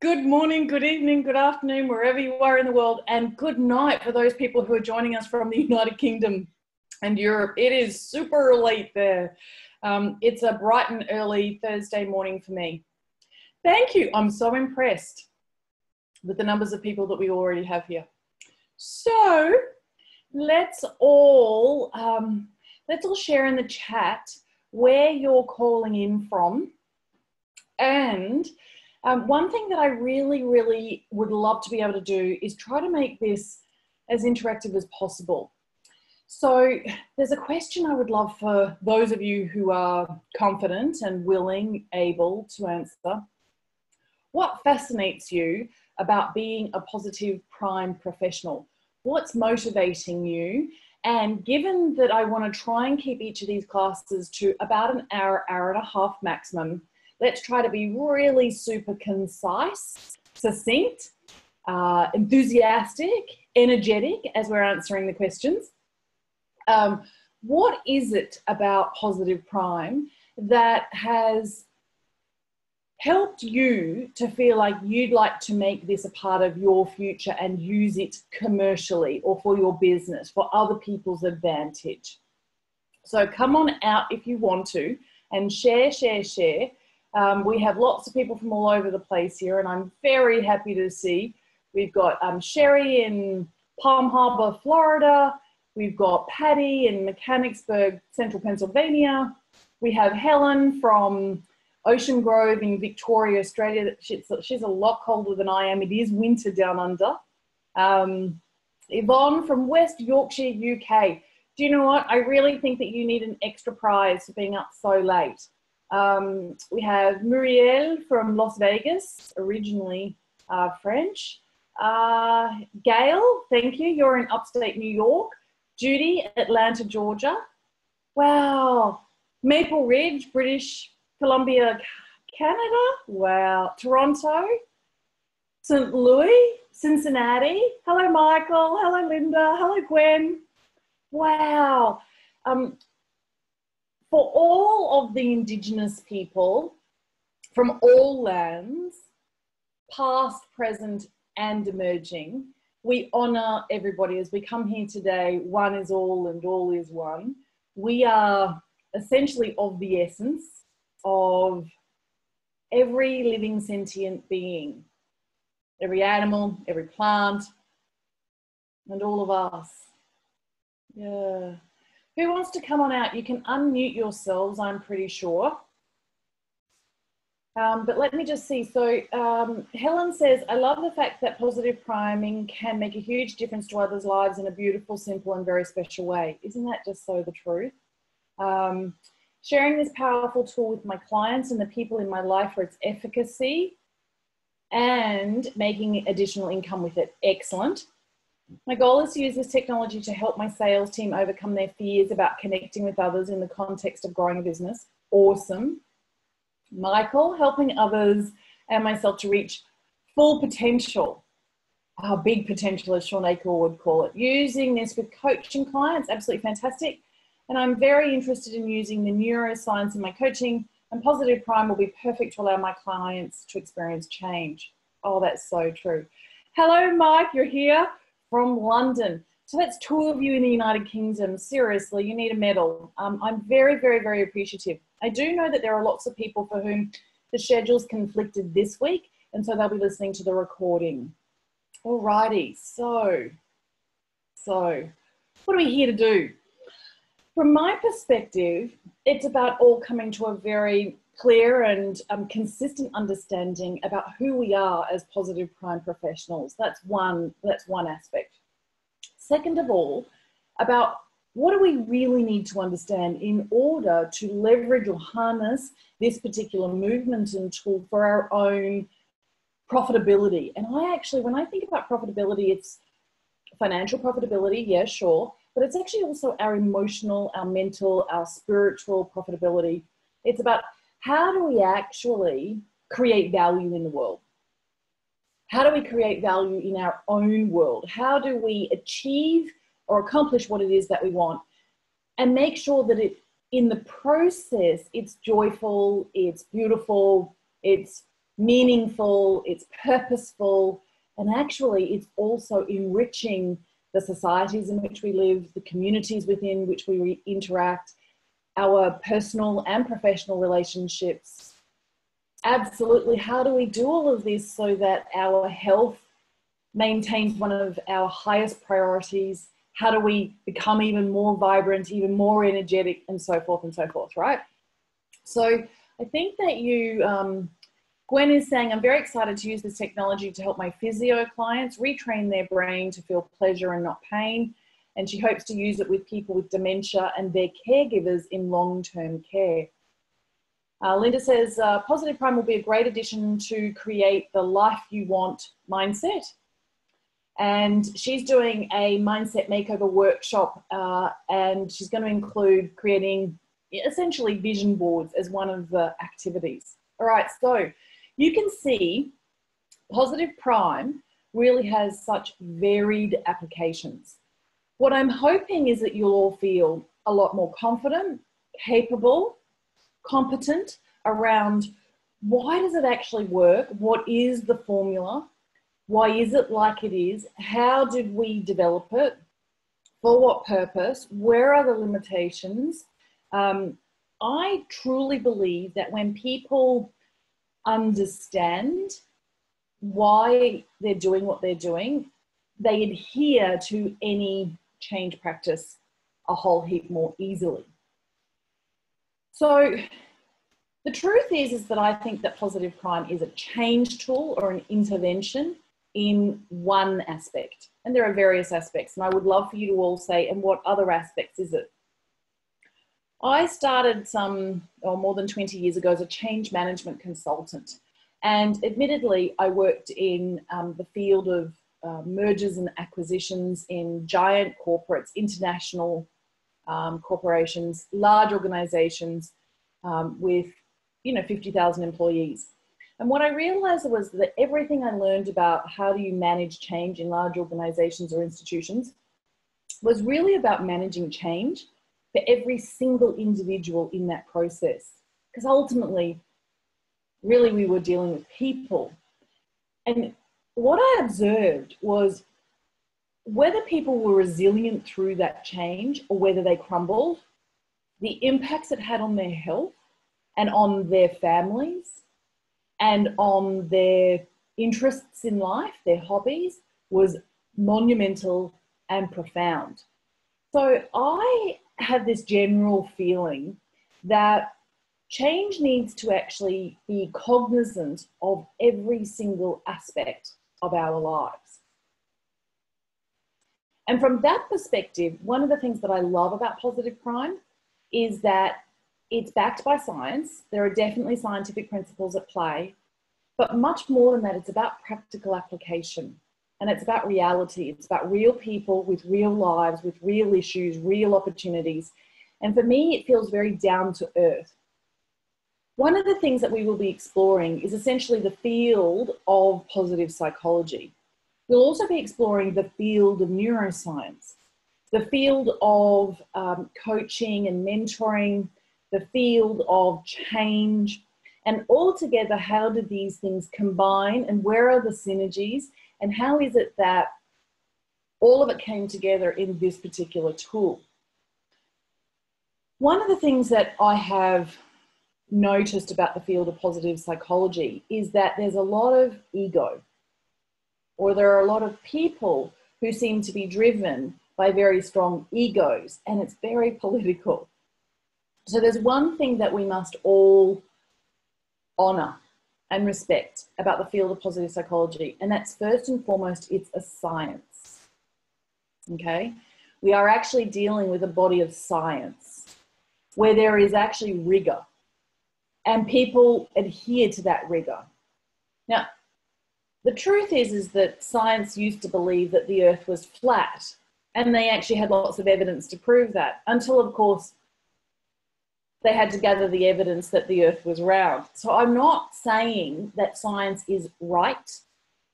Good morning, good evening, good afternoon, wherever you are in the world, and good night for those people who are joining us from the United Kingdom and Europe. It is super late there. It's a bright and early Thursday morning for me. Thank you. I'm so impressed with the numbers of people that we already have here. So let's all share in the chat where you're calling in from. And one thing that I really would love to be able to do is try to make this as interactive as possible. So there's a question I would love for those of you who are confident and willing, able to answer. What fascinates you about being a positive prime professional? What's motivating you? And given that I want to try and keep each of these classes to about an hour, hour and a half maximum, let's try to be really super concise, succinct, enthusiastic, energetic as we're answering the questions. What is it about Positive Prime that has helped you to feel like you'd like to make this a part of your future and use it commercially or for your business, for other people's advantage? So come on out if you want to and share. We have lots of people from all over the place here, and I'm very happy to see. We've got Sherry in Palm Harbor, Florida. We've got Patty in Mechanicsburg, Central Pennsylvania. We have Helen from Ocean Grove in Victoria, Australia. She's a lot colder than I am. It is winter down under. Yvonne from West Yorkshire, UK. Do you know what? I really think that you need an extra prize for being up so late. We have Muriel from Las Vegas, originally French. Gail, thank you. You're in upstate New York. Judy, Atlanta, Georgia. Wow. Maple Ridge, British Columbia, Canada. Wow. Toronto. St. Louis, Cincinnati. Hello, Michael. Hello, Linda. Hello, Gwen. Wow. For all of the Indigenous people from all lands, past, present, and emerging, we honour everybody as we come here today. One is all and all is one. We are essentially of the essence of every living sentient being, every animal, every plant, and all of us. Yeah. Who wants to come on out? You can unmute yourselves, I'm pretty sure. But let me just see. So Helen says, I love the fact that positive priming can make a huge difference to others' lives in a beautiful, simple, and very special way. Isn't that just so the truth? Sharing this powerful tool with my clients and the people in my life for its efficacy and making additional income with it. Excellent. My goal is to use this technology to help my sales team overcome their fears about connecting with others in the context of growing a business. Awesome. Michael, helping others and myself to reach full potential. Big potential, as Sean Aker would call it. Using this with coaching clients, absolutely fantastic. And I'm very interested in using the neuroscience in my coaching, and Positive Prime will be perfect to allow my clients to experience change. Oh, that's so true. Hello, Mike, you're here from London. So that's two of you in the United Kingdom. Seriously, you need a medal. I'm very appreciative. I do know that there are lots of people for whom the schedule's conflicted this week, and so they'll be listening to the recording. Alrighty, so what are we here to do? From my perspective, it's about all coming to a very clear and consistent understanding about who we are as positive prime professionals. That's one aspect. Second of all, about what do we really need to understand in order to leverage or harness this particular movement and tool for our own profitability. And when I think about profitability, it's financial profitability, yeah, sure, but it's actually also our emotional, our mental, our spiritual profitability. It's about how do we actually create value in the world? How do we create value in our own world? How do we achieve or accomplish what it is that we want and make sure that in the process, it's joyful, it's beautiful, it's meaningful, it's purposeful, and actually it's also enriching the societies in which we live, the communities within which we interact, our personal and professional relationships. Absolutely. How do we do all of this so that our health maintains one of our highest priorities? How do we become even more vibrant, even more energetic, and so forth, right? So I think that Gwen is saying, I'm very excited to use this technology to help my physio clients retrain their brain to feel pleasure and not pain. And she hopes to use it with people with dementia and their caregivers in long-term care. Linda says, Positive Prime will be a great addition to create the life you want mindset. And she's doing a mindset makeover workshop, and she's going to include creating essentially vision boards as one of the activities. All right, so you can see Positive Prime really has such varied applications. What I'm hoping is that you'll all feel a lot more confident, capable, competent around why does it actually work? What is the formula? Why is it like it is? How did we develop it? For what purpose? Where are the limitations? I truly believe that when people understand why they're doing what they're doing, they adhere to any change practice a whole heap more easily. So the truth is that I think that Positive Prime is a change tool or an intervention in one aspect. And there are various aspects, and I would love for you to all say, and what other aspects is it? I started more than 20 years ago as a change management consultant. And admittedly, I worked in the field of mergers and acquisitions in giant corporates, international corporations, large organizations with 50,000 employees. And what I realized was that everything I learned about how do you manage change in large organizations or institutions was really about managing change for every single individual in that process. Because ultimately, really we were dealing with people. And what I observed was whether people were resilient through that change or whether they crumbled, the impacts it had on their health and on their families and on their interests in life, their hobbies, was monumental and profound. So I have this general feeling that change needs to actually be cognizant of every single aspect of our lives. And from that perspective, one of the things that I love about Positive Prime is that it's backed by science. There are definitely scientific principles at play, but much more than that, it's about practical application. And it's about reality. It's about real people with real lives, with real issues, real opportunities. And for me, it feels very down to earth. One of the things that we will be exploring is essentially the field of positive psychology. We'll also be exploring the field of neuroscience, the field of coaching and mentoring, the field of change, and altogether, how do these things combine and where are the synergies, and how is it that all of it came together in this particular tool? One of the things that I have noticed about the field of positive psychology is that there's a lot of ego, or there are a lot of people who seem to be driven by very strong egos, and it's very political. So there's one thing that we must all honor and respect about the field of positive psychology, and that's first and foremost, it's a science, okay? We are actually dealing with a body of science where there is actually rigor, and people adhere to that rigor. Now, the truth is that science used to believe that the earth was flat, and they actually had lots of evidence to prove that, until, of course, they had to gather the evidence that the earth was round. So I'm not saying that science is right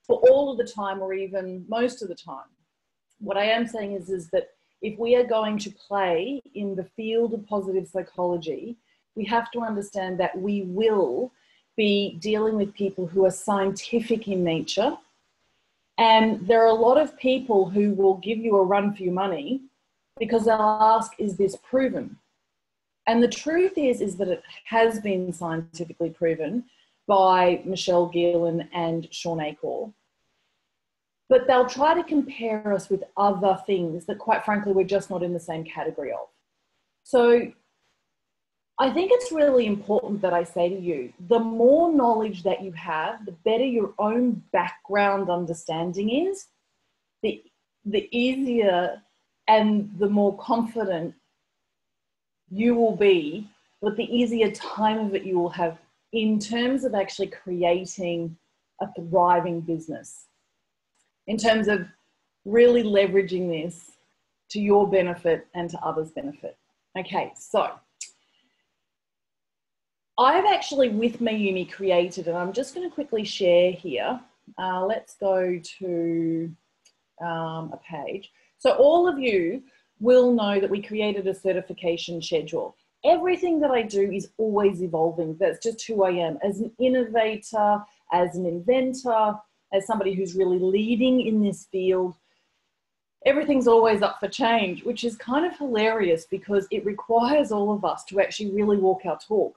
for all of the time or even most of the time. What I am saying is that if we are going to play in the field of positive psychology, we have to understand that we will be dealing with people who are scientific in nature. And there are a lot of people who will give you a run for your money because they'll ask, is this proven? And the truth is that it has been scientifically proven by Michelle Gillen and Sean Acor. But they'll try to compare us with other things that, quite frankly, we're just not in the same category of. So I think it's really important that I say to you, the more knowledge that you have, the better your own background understanding is, the easier and the more confident you will be, but the easier time of it you will have in terms of actually creating a thriving business, in terms of really leveraging this to your benefit and to others' benefit. Okay, so I've actually, with Mayumi, created, and I'm just going to quickly share here. Let's go to a page. So all of you will know that we created a certification schedule. Everything that I do is always evolving. That's just who I am as an innovator, as an inventor, as somebody who's really leading in this field. Everything's always up for change, which is kind of hilarious because it requires all of us to actually really walk our talk.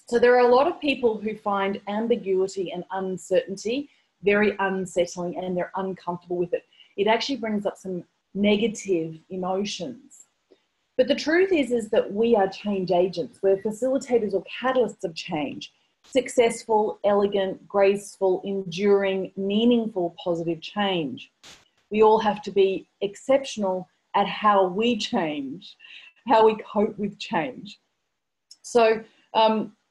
So there are a lot of people who find ambiguity and uncertainty very unsettling, and they're uncomfortable with it. It actually brings up some negative emotions. But the truth is that we are change agents. We're facilitators or catalysts of change. Successful, elegant, graceful, enduring, meaningful, positive change. We all have to be exceptional at how we change, how we cope with change. So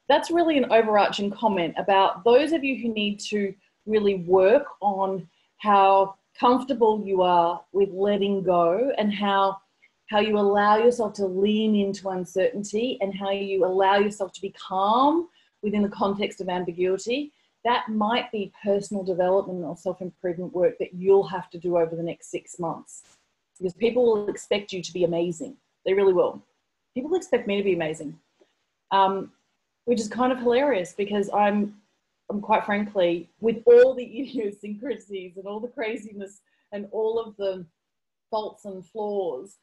that's really an overarching comment about those of you who need to really work on how comfortable you are with letting go, and how you allow yourself to lean into uncertainty, and how you allow yourself to be calm within the context of ambiguity. That might be personal development or self-improvement work that you'll have to do over the next 6 months, because people will expect you to be amazing. They really will. People expect me to be amazing, which is kind of hilarious because I'm quite frankly, with all the idiosyncrasies and all the craziness and all of the faults and flaws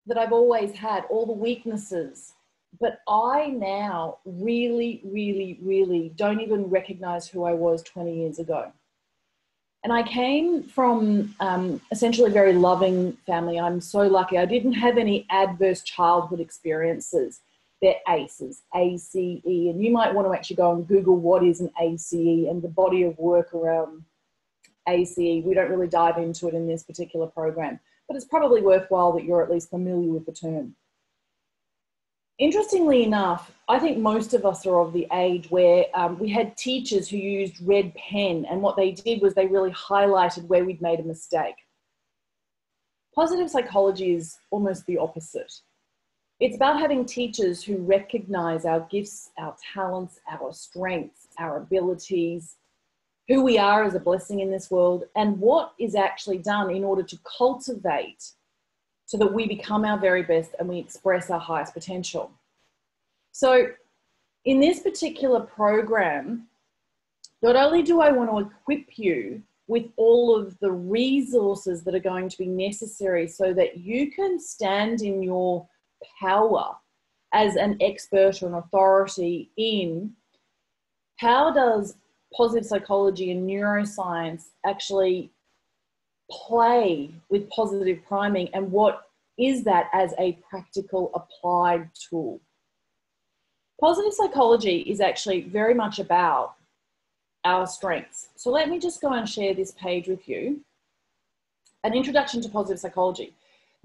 that I've always had, all the weaknesses, but I now really, really, really don't even recognize who I was 20 years ago. And I came from essentially a very loving family. I'm so lucky. I didn't have any adverse childhood experiences. They're ACEs, A-C-E, and you might want to actually go and Google what is an ACE and the body of work around ACE. We don't really dive into it in this particular program, but it's probably worthwhile that you're at least familiar with the term. Interestingly enough, I think most of us are of the age where we had teachers who used red pen, and what they did was they really highlighted where we'd made a mistake. Positive psychology is almost the opposite. It's about having teachers who recognize our gifts, our talents, our strengths, our abilities, who we are as a blessing in this world, and what is actually done in order to cultivate so that we become our very best and we express our highest potential. So in this particular program, not only do I want to equip you with all of the resources that are going to be necessary so that you can stand in your power as an expert or an authority in how does positive psychology and neuroscience actually play with positive priming, and what is that as a practical applied tool. Positive psychology is actually very much about our strengths. So let me just go and share this page with you. An introduction to positive psychology.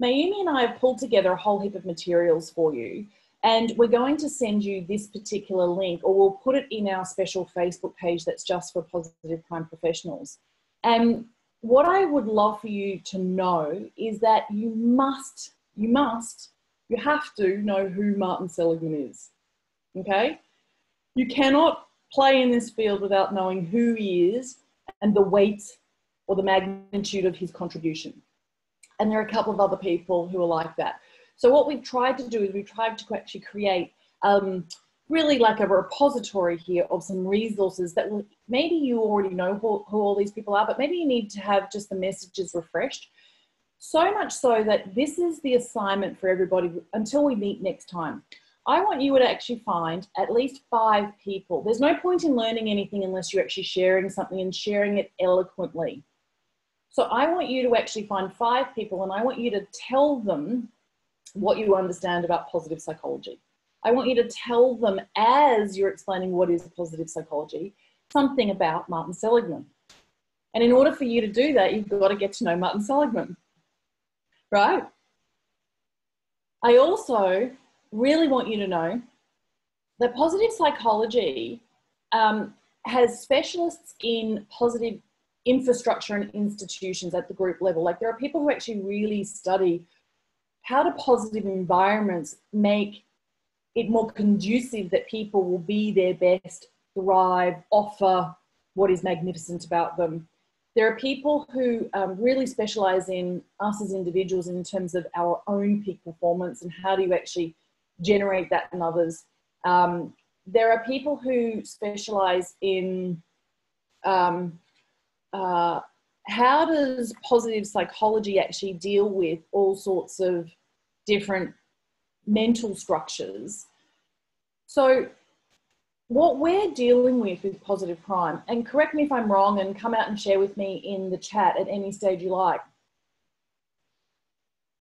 Mayumi and I have pulled together a whole heap of materials for you, and we're going to send you this particular link, or we'll put it in our special Facebook page that's just for positive prime professionals. And what I would love for you to know is that you have to know who Martin Seligman is, okay? You cannot play in this field without knowing who he is and the weight or the magnitude of his contribution. And there are a couple of other people who are like that. So what we've tried to do is we've tried to actually create really like a repository here of some resources that maybe you already know who all these people are, but maybe you need to have just the messages refreshed. So much so that this is the assignment for everybody until we meet next time. I want you to actually find at least 5 people. There's no point in learning anything unless you're actually sharing something and sharing it eloquently. So I want you to actually find 5 people, and I want you to tell them what you understand about positive psychology. I want you to tell them, as you're explaining what is positive psychology, something about Martin Seligman. And in order for you to do that, you've got to get to know Martin Seligman, right? I also really want you to know that positive psychology has specialists in positive infrastructure and institutions at the group level. Like, there are people who actually really study how do positive environments make it more conducive that people will be their best, thrive, offer what is magnificent about them. There are people who really specialize in us as individuals in terms of our own peak performance and how do you actually generate that in others. There are people who specialize in how does positive psychology actually deal with all sorts of different mental structures. So what we're dealing with positive prime, and correct me if I'm wrong and come out and share with me in the chat at any stage you like.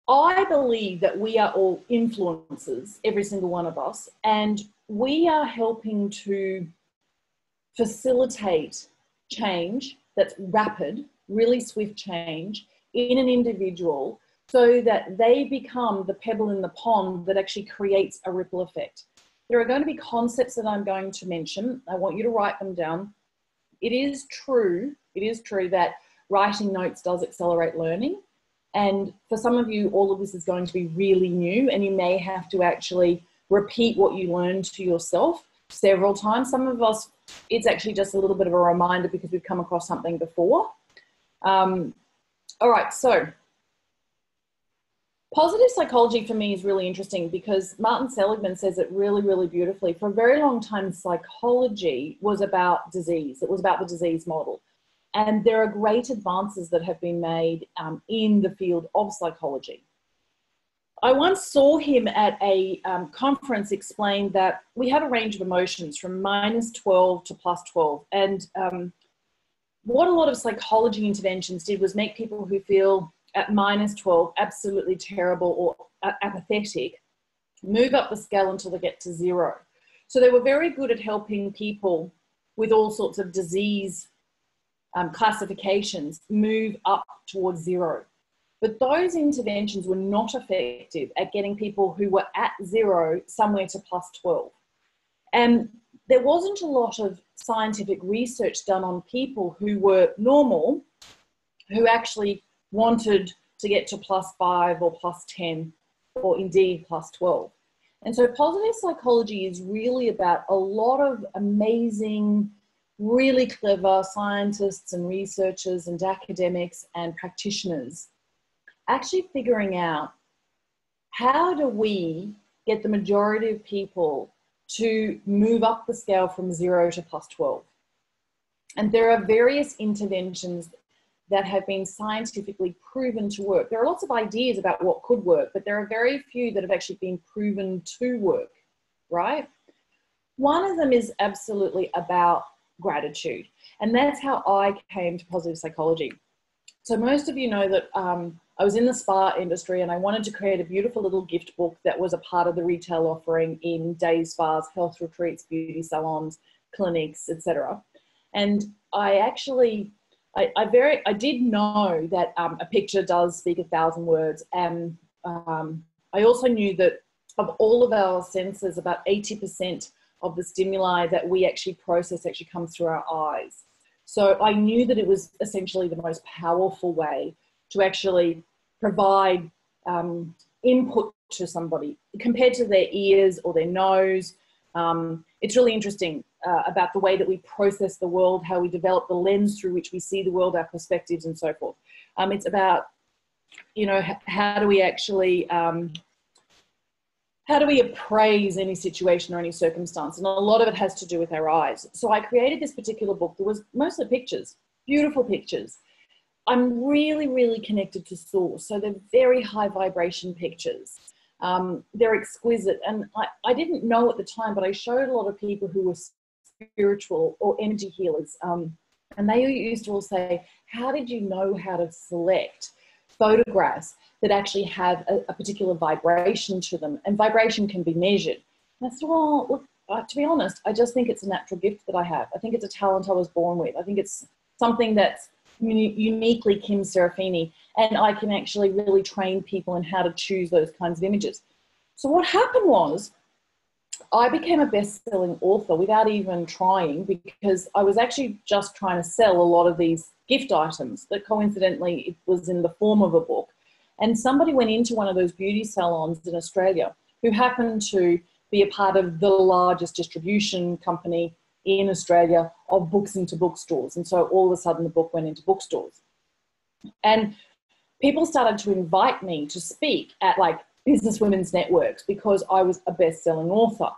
I believe that we are all influencers, every single one of us, and we are helping to facilitate change that's rapid, really swift change in an individual so that they become the pebble in the pond that actually creates a ripple effect. There are going to be concepts that I'm going to mention. I want you to write them down. It is true that writing notes does accelerate learning. And for some of you, all of this is going to be really new and you may have to actually repeat what you learned to yourself several times. Some of us, it's actually just a little bit of a reminder because we've come across something before. All right, so positive psychology for me is really interesting because Martin Seligman says it really, really beautifully. For a very long time, psychology was about disease. It was about the disease model. And there are great advances that have been made in the field of psychology. I once saw him at a conference explain that we have a range of emotions from -12 to +12. And what a lot of psychology interventions did was make people who feel at -12 absolutely terrible or apathetic move up the scale until they get to 0. So they were very good at helping people with all sorts of disease classifications move up towards 0. But those interventions were not effective at getting people who were at 0 somewhere to +12. And there wasn't a lot of scientific research done on people who were normal, who actually wanted to get to +5 or +10 or indeed +12. And so positive psychology is really about a lot of amazing, really clever scientists and researchers and academics and practitioners actually figuring out how do we get the majority of people to move up the scale from 0 to +12. And there are various interventions that have been scientifically proven to work. There are lots of ideas about what could work, but there are very few that have actually been proven to work, right? One of them is absolutely about gratitude. And that's how I came to positive psychology. So most of you know that I was in the spa industry and I wanted to create a beautiful little gift book that was a part of the retail offering in day spas, health retreats, beauty salons, clinics, etc. And I actually, I did know that a picture does speak 1,000 words. And I also knew that of all of our senses, about 80% of the stimuli that we actually process actually comes through our eyes. So I knew that it was essentially the most powerful way to actually provide input to somebody compared to their ears or their nose. It's really interesting about the way that we process the world, how we develop the lens through which we see the world, our perspectives and so forth. It's about, you know, how do we actually how do we appraise any situation or any circumstance? And a lot of it has to do with our eyes. So I created this particular book that was mostly pictures, beautiful pictures. I'm really, really connected to source. So they're very high vibration pictures. They're exquisite. And I didn't know at the time, but I showed a lot of people who were spiritual or energy healers. And they used to all say, how did you know how to select photographs that actually have a particular vibration to them? And vibration can be measured. And I said, well, look, to be honest, I just think it's a natural gift that I have. I think it's a talent I was born with. I think it's something that's uniquely Kim Serafini, and I can actually really train people in how to choose those kinds of images. So what happened was I became a best-selling author without even trying, because I was actually just trying to sell a lot of these gift items that coincidentally it was in the form of a book. And somebody went into one of those beauty salons in Australia who happened to be a part of the largest distribution company in Australia of books into bookstores. And so all of a sudden the book went into bookstores. And people started to invite me to speak at like business women's networks because I was a best-selling author.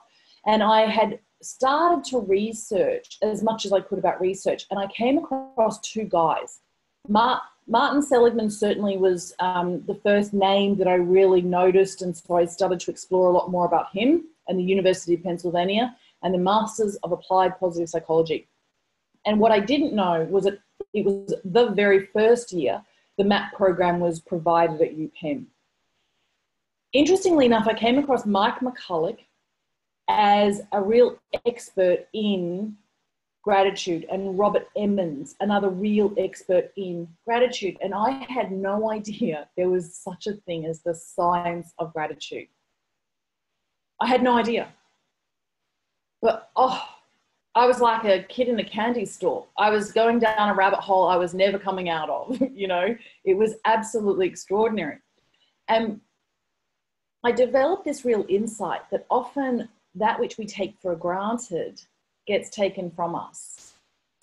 And I had started to research as much as I could about research. And I came across two guys. Martin Seligman certainly was the first name that I really noticed. And so I started to explore a lot more about him and the University of Pennsylvania and the Masters of Applied Positive Psychology. And what I didn't know was that it was the very first year the MAP program was provided at UPenn. Interestingly enough, I came across Mike McCulloch as a real expert in gratitude, and Robert Emmons, another real expert in gratitude. And I had no idea there was such a thing as the science of gratitude. I had no idea. But, I was like a kid in a candy store. I was going down a rabbit hole I was never coming out of, you know. It was absolutely extraordinary. And I developed this real insight that often that which we take for granted gets taken from us.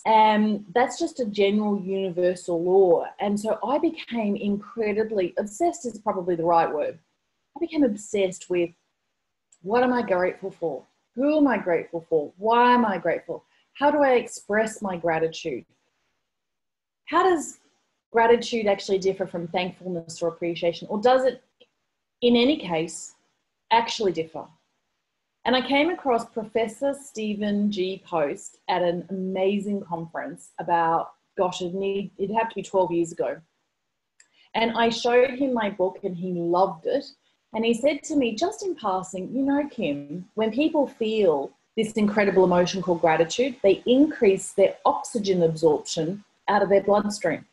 And that's just a general universal law. And so I became incredibly, obsessed is probably the right word. I became obsessed with, what am I grateful for? Who am I grateful for? Why am I grateful? How do I express my gratitude? How does gratitude actually differ from thankfulness or appreciation? Or does it, in any case, actually differ? And I came across Professor Stephen G. Post at an amazing conference about, gosh, it'd have to be 12 years ago. And I showed him my book and he loved it. And he said to me, just in passing, you know, Kim, when people feel this incredible emotion called gratitude, they increase their oxygen absorption out of their bloodstream.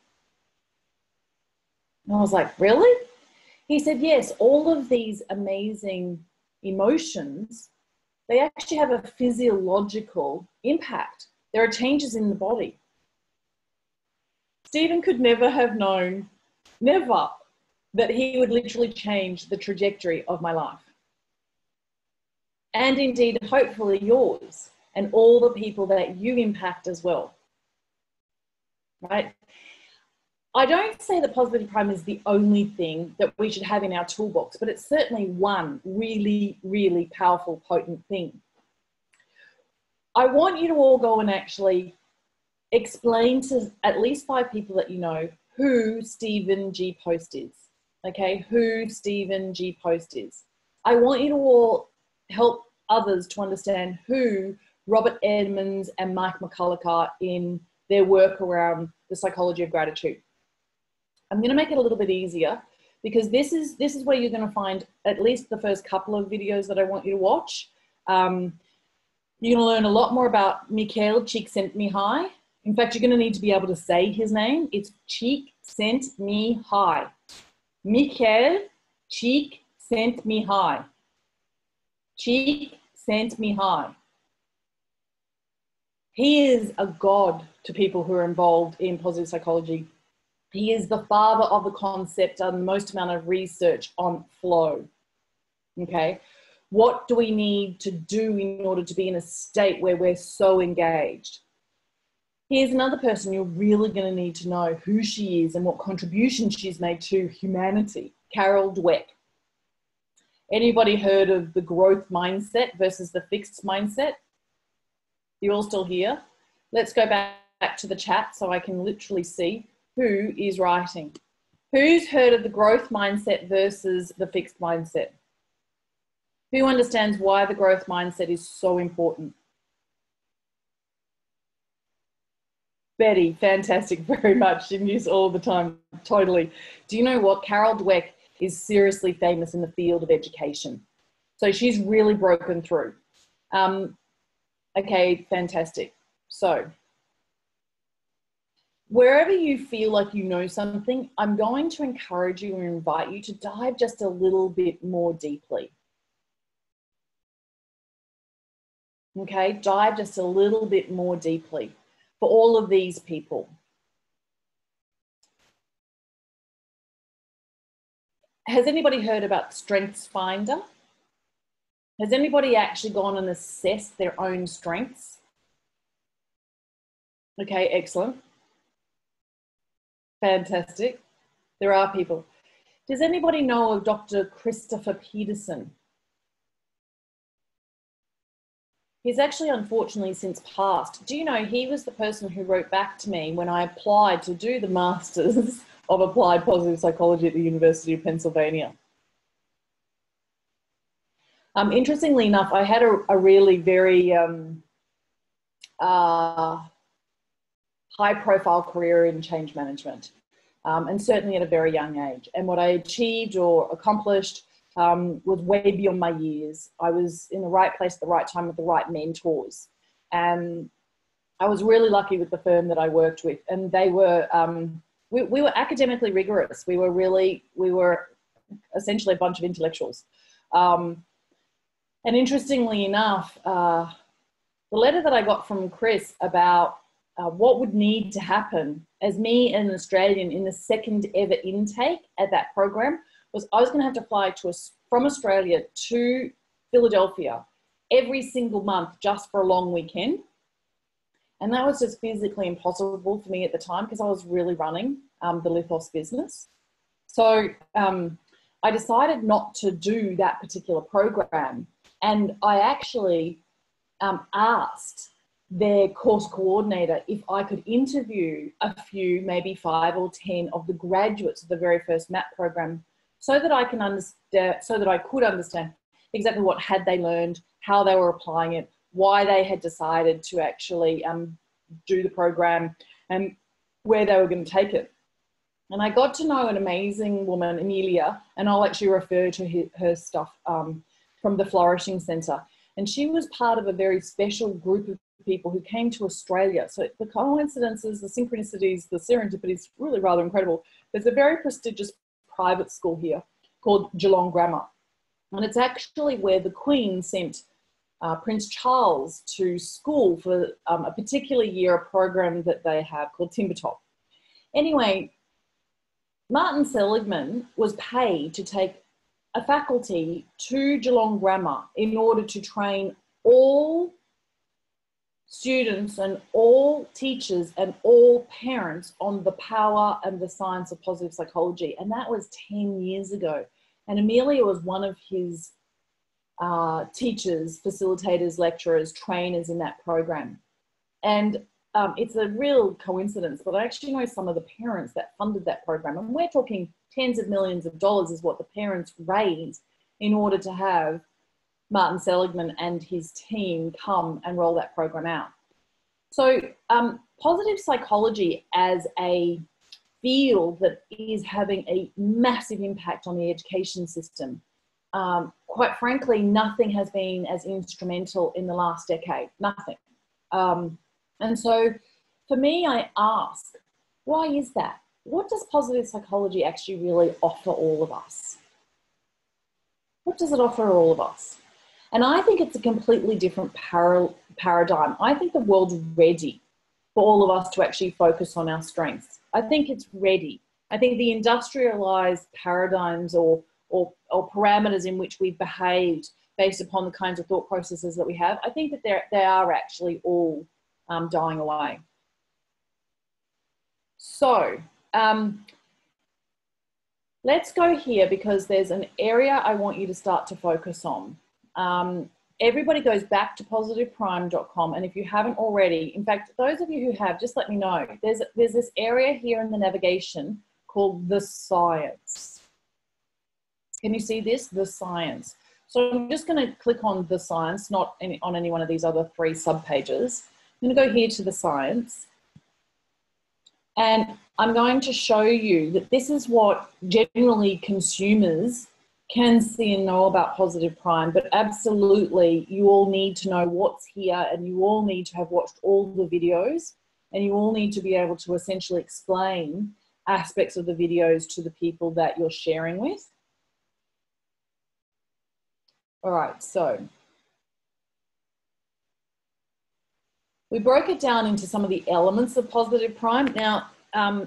And I was like, really? He said, yes, all of these amazing emotions, they actually have a physiological impact. There are changes in the body. Stephen could never have known, never, that he would literally change the trajectory of my life. And indeed, hopefully yours and all the people that you impact as well, right? I don't say that positive prime is the only thing that we should have in our toolbox, but it's certainly one really, really powerful, potent thing. I want you to all go and actually explain to at least 5 people that you know who Stephen G. Post is. Okay, who Stephen G. Post is. I want you to all help others to understand who Robert Emmons and Mike McCulloch are in their work around the psychology of gratitude. I'm going to make it a little bit easier because this is where you're going to find at least the first couple of videos that I want you to watch. You're going to learn a lot more about Mikhail Csikszentmihalyi. In fact, you're going to need to be able to say his name. It's Csikszentmihalyi. Mikhail Csikszentmihalyi. Csikszentmihalyi. He is a god to people who are involved in positive psychology. He is the father of the concept and the most amount of research on flow. Okay. What do we need to do in order to be in a state where we're so engaged? Here's another person you're really going to need to know who she is and what contribution she's made to humanity, Carol Dweck. Anybody heard of the growth mindset versus the fixed mindset? You all still here? Let's go back to the chat so I can literally see who is writing. Who's heard of the growth mindset versus the fixed mindset? Who understands why the growth mindset is so important? Betty, fantastic, very much. She use all the time, totally. Do you know what? Carol Dweck is seriously famous in the field of education. So she's really broken through. Okay, fantastic. So wherever you feel like you know something, I'm going to encourage you and invite you to dive just a little bit more deeply. Okay, dive just a little bit more deeply for all of these people. Has anybody heard about Strengths Finder? Has anybody actually gone and assessed their own strengths? Okay, excellent. Fantastic. There are people. Does anybody know of Dr. Christopher Peterson? He's actually unfortunately since passed. Do you know he was the person who wrote back to me when I applied to do the Masters of Applied Positive Psychology at the University of Pennsylvania? Interestingly enough, I had a really very high-profile career in change management, and certainly at a very young age. And what I achieved or accomplished was way beyond my years. I was in the right place at the right time with the right mentors. And I was really lucky with the firm that I worked with. And they were, we were academically rigorous. We were essentially a bunch of intellectuals. And interestingly enough, the letter that I got from Chris about what would need to happen as me and an Australian in the second ever intake at that program was I was going to have to fly from Australia to Philadelphia every single month just for a long weekend. And that was just physically impossible for me at the time because I was really running the Lithos business. So I decided not to do that particular program. And I actually asked their course coordinator if I could interview a few, maybe 5 or 10 of the graduates of the very first MAP program so that I can understand, so that I could understand exactly what had they learned, how they were applying it, why they had decided to actually do the program and where they were going to take it. And I got to know an amazing woman, Amelia, and I'll actually refer to her stuff from the Flourishing Centre. And she was part of a very special group of people who came to Australia. So the coincidences, the synchronicities, the serendipities, really rather incredible. There's a very prestigious private school here called Geelong Grammar. And it's actually where the Queen sent Prince Charles to school for a particular year, a program that they have called Timbertop. Anyway, Martin Seligman was paid to take a faculty to Geelong Grammar in order to train all students and all teachers and all parents on the power and the science of positive psychology. And that was 10 years ago. And Amelia was one of his teachers, facilitators, lecturers, trainers in that program. And it's a real coincidence, but I actually know some of the parents that funded that program. And we're talking tens of millions of dollars is what the parents raised in order to have Martin Seligman and his team come and roll that program out. So positive psychology as a field that is having a massive impact on the education system. Quite frankly, nothing has been as instrumental in the last decade, nothing. And so for me, I ask, why is that? What does positive psychology actually really offer all of us? What does it offer all of us? And I think it's a completely different paradigm. I think the world's ready for all of us to actually focus on our strengths. I think it's ready. I think the industrialized paradigms or parameters in which we've behaved based upon the kinds of thought processes that we have, I think that they are actually all dying away. So Let's go here because there's an area I want you to start to focus on. Everybody goes back to positiveprime.com, and if you haven't already, in fact, those of you who have, just let me know. There's this area here in the navigation called the science. Can you see this? The science. So I'm just going to click on the science, not on any one of these other 3 subpages. I'm going to go here to the science. And I'm going to show you that this is what generally consumers can see and know about Positive Prime, but absolutely you all need to know what's here, and you all need to have watched all the videos, and you all need to be able to essentially explain aspects of the videos to the people that you're sharing with. All right, so we broke it down into some of the elements of Positive Prime. Now,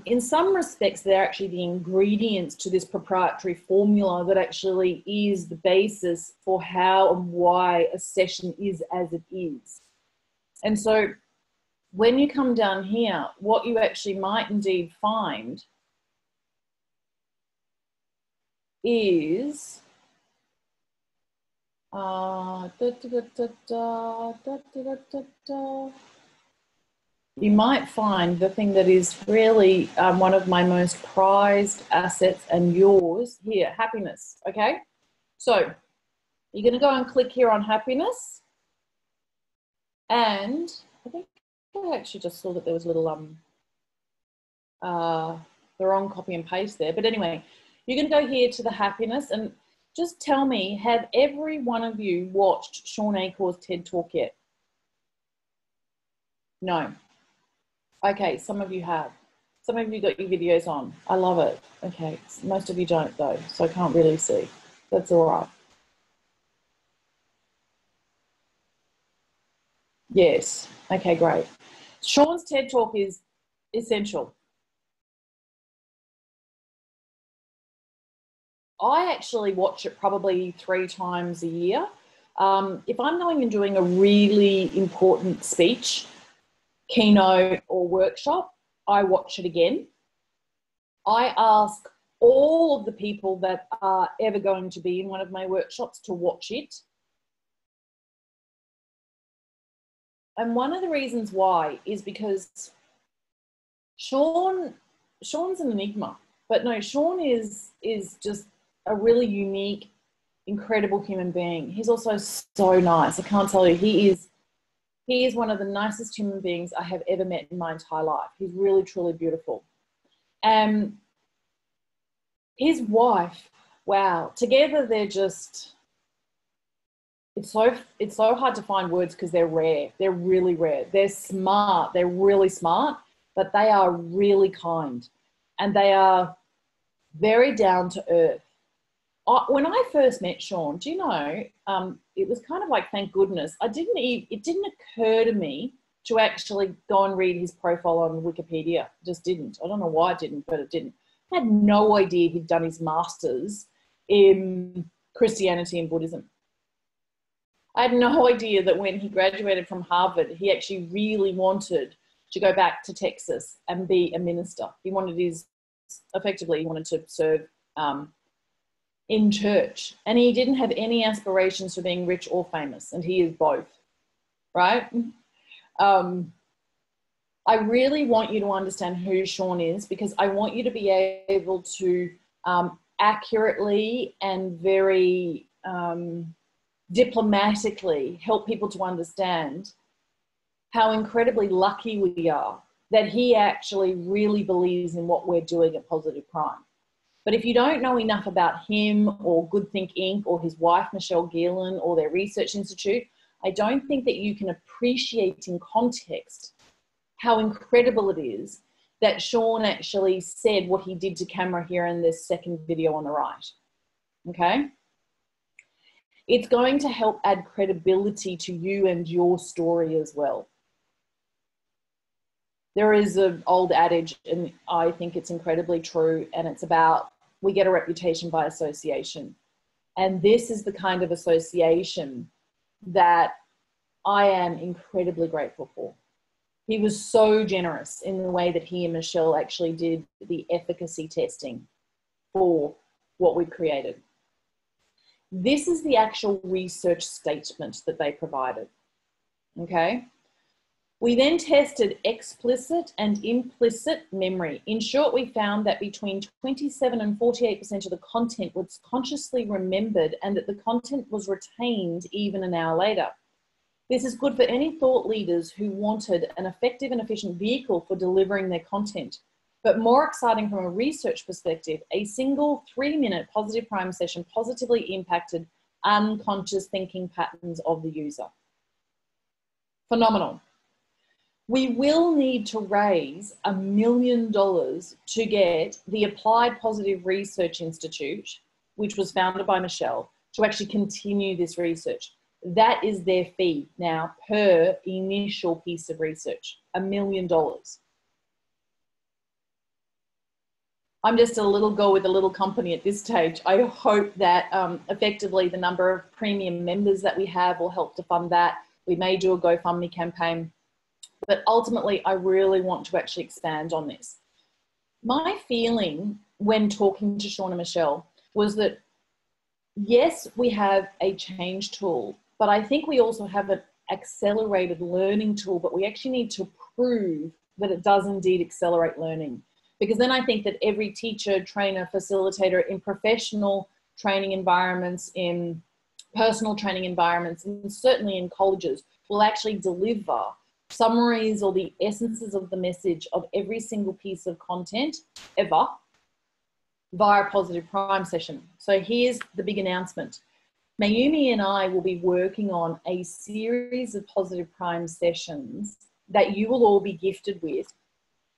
in some respects, they're actually the ingredients to this proprietary formula that actually is the basis for how and why a session is as it is. And so when you come down here, what you actually might indeed find is you might find the thing that is really one of my most prized assets and yours here, happiness, okay? So you're going to go and click here on happiness, and I think I actually just saw that there was a little the wrong copy and paste there, but anyway, you're going to go here to the happiness, and just tell me, have every one of you watched Sean Acor's TED Talk yet? No. Okay, some of you have. Some of you got your videos on. I love it. Okay, most of you don't though, so I can't really see. That's all right. Yes. Okay, great. Sean's TED Talk is essential. I actually watch it probably 3 times a year. If I'm going and doing a really important speech, keynote or workshop, I watch it again. I ask all of the people that are ever going to be in one of my workshops to watch it. And one of the reasons why is because Sean's an enigma. But no, Sean is just a really unique, incredible human being. He's also so nice. I can't tell you, he is one of the nicest human beings I have ever met in my entire life. He's really, truly beautiful. His wife, wow, together they're just, it's so hard to find words because they're rare. They're really rare. They're smart. They're really smart, but they are really kind, and they are very down to earth. When I first met Sean, do you know, it was kind of like, thank goodness, it didn't occur to me to actually go and read his profile on Wikipedia. It just didn't. I don't know why it didn't, but it didn't. I had no idea he'd done his master's in Christianity and Buddhism. I had no idea that when he graduated from Harvard, he actually really wanted to go back to Texas and be a minister. He wanted to serve in church, and he didn't have any aspirations for being rich or famous, and he is both, right? I really want you to understand who Sean is, because I want you to be able to accurately and very diplomatically help people to understand how incredibly lucky we are that he actually really believes in what we're doing at Positive Prime. But if you don't know enough about him or Good Think Inc. or his wife, Michelle Geelan, or their research institute, I don't think that you can appreciate in context how incredible it is that Sean actually said what he did to camera here in this second video on the right, okay? It's going to help add credibility to you and your story as well. There is an old adage, and I think it's incredibly true, and it's about, we get a reputation by association. And this is the kind of association that I am incredibly grateful for. He was so generous in the way that he and Michelle actually did the efficacy testing for what we've created. This is the actual research statement that they provided, okay? We then tested explicit and implicit memory. In short, we found that between 27 and 48% of the content was consciously remembered and that the content was retained even an hour later. This is good for any thought leaders who wanted an effective and efficient vehicle for delivering their content. But more exciting from a research perspective, a single 3-minute positive prime session positively impacted unconscious thinking patterns of the user. Phenomenal. We will need to raise $1 million to get the Applied Positive Research Institute, which was founded by Michelle, to actually continue this research. That is their fee now per initial piece of research, $1 million. I'm just a little girl with a little company at this stage. I hope that effectively the number of premium members that we have will help to fund that. We may do a GoFundMe campaign, but ultimately I really want to actually expand on this. My feeling when talking to Sean and Michelle was that, yes, we have a change tool, but I think we also have an accelerated learning tool, but we actually need to prove that it does indeed accelerate learning. Because then I think that every teacher, trainer, facilitator in professional training environments, in personal training environments, and certainly in colleges will actually deliver summaries or the essences of the message of every single piece of content ever via a positive prime session. So here's the big announcement. Mayumi and I will be working on a series of positive prime sessions that you will all be gifted with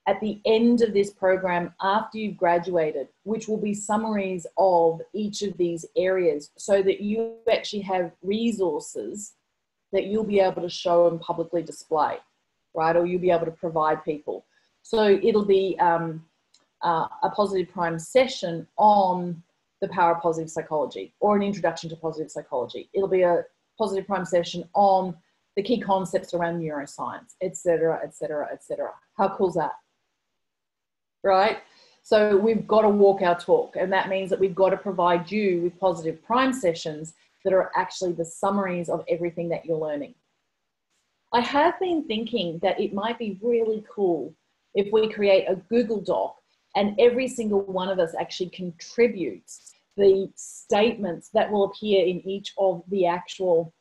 at the end of this program after you've graduated, which will be summaries of each of these areas so that you actually have resources that you'll be able to show and publicly display, right? Or you'll be able to provide people. So it'll be a positive prime session on the power of positive psychology or an introduction to positive psychology. It'll be a positive prime session on the key concepts around neuroscience, et cetera, et cetera, et cetera. How cool is that? Right? So we've got to walk our talk, and that means that we've got to provide you with positive prime sessions that are actually the summaries of everything that you're learning. I have been thinking that it might be really cool if we create a Google Doc and every single one of us actually contributes the statements that will appear in each of the actual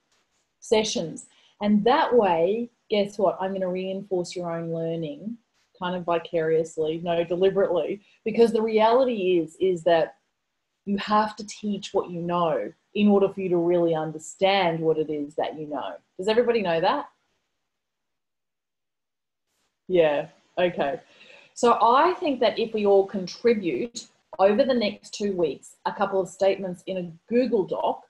sessions. And that way, guess what? I'm going to reinforce your own learning kind of vicariously, no, deliberately, because the reality is that you have to teach what you know in order for you to really understand what it is that you know. Does everybody know that? Yeah, okay. So I think that if we all contribute over the next 2 weeks, a couple of statements in a Google Doc,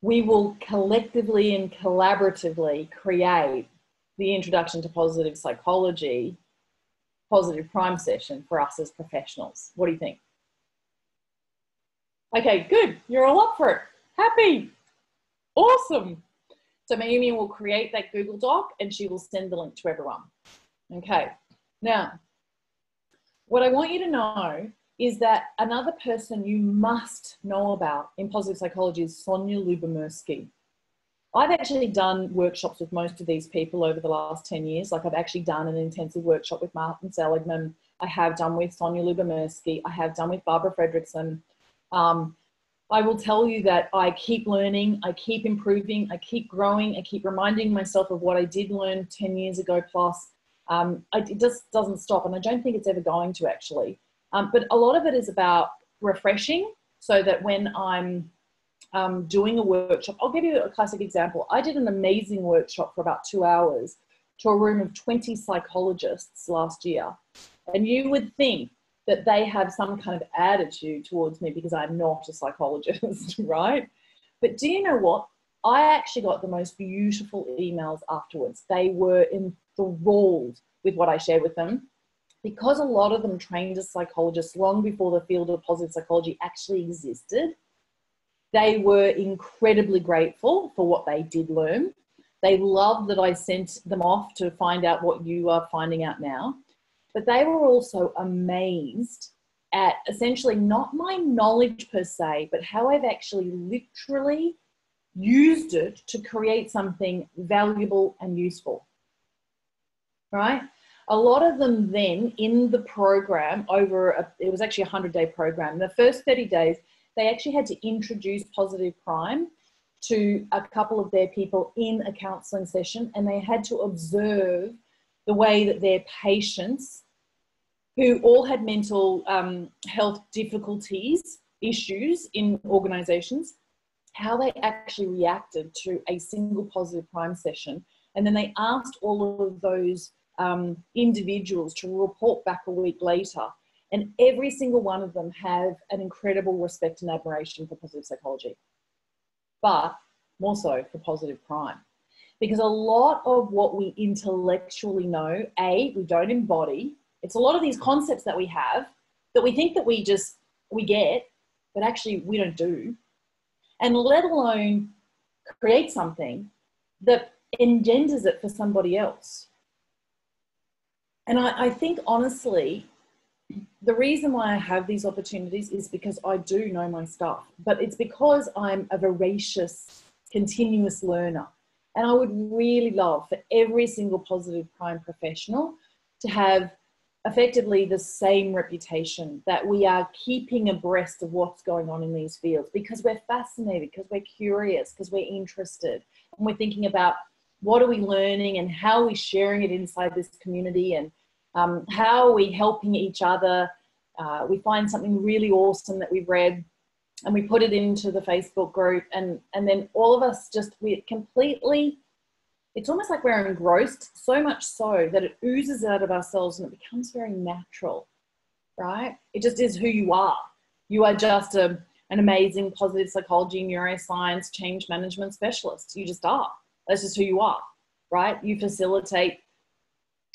we will collectively and collaboratively create the Introduction to Positive Psychology positive prime session for us as professionals. What do you think? Okay, good. You're all up for it. Happy. Awesome. So Mayumi will create that Google Doc and she will send the link to everyone. Okay. Now, what I want you to know is that another person you must know about in positive psychology is Sonia Lyubomirsky. I've actually done workshops with most of these people over the last 10 years. Like I've actually done an intensive workshop with Martin Seligman. I have done with Sonia Lyubomirsky. I have done with Barbara Fredrickson. I will tell you that I keep learning, I keep improving, I keep growing, I keep reminding myself of what I did learn 10 years ago plus. It just doesn't stop, and I don't think it's ever going to actually. But a lot of it is about refreshing so that when I'm doing a workshop, I'll give you a classic example. I did an amazing workshop for about 2 hours to a room of 20 psychologists last year. And you would think that they have some kind of attitude towards me because I'm not a psychologist, right? But do you know what? I actually got the most beautiful emails afterwards. They were enthralled with what I shared with them because a lot of them trained as psychologists long before the field of positive psychology actually existed. They were incredibly grateful for what they did learn. They loved that I sent them off to find out what you are finding out now. But they were also amazed at essentially not my knowledge per se, but how I've actually literally used it to create something valuable and useful, right? A lot of them then in the program it was actually a 100-day program. The first 30 days, they actually had to introduce positive prime to a couple of their people in a counseling session, and they had to observe the way that their patients, who all had mental health difficulties, issues in organizations, how they actually reacted to a single positive prime session. And then they asked all of those individuals to report back a week later. And every single one of them have an incredible respect and admiration for positive psychology, but more so for positive prime. Because a lot of what we intellectually know, we don't embody. It's a lot of these concepts that we have that we think that we get, but actually we don't do. And let alone create something that engenders it for somebody else. And I think honestly, the reason why I have these opportunities is because I do know my stuff, but it's because I'm a voracious, continuous learner. And I would really love for every single positive prime professional to have effectively the same reputation, that we are keeping abreast of what's going on in these fields because we're fascinated, because we're curious, because we're interested, and we're thinking about what are we learning and how are we sharing it inside this community, and how are we helping each other. We find something really awesome that we've read and we put it into the Facebook group, and then all of us we completely, it's almost like we're engrossed, so much so that it oozes out of ourselves and it becomes very natural, right? It just is who you are. You are just an amazing positive psychology, neuroscience, change management specialist. You just are. That's just who you are, right? You facilitate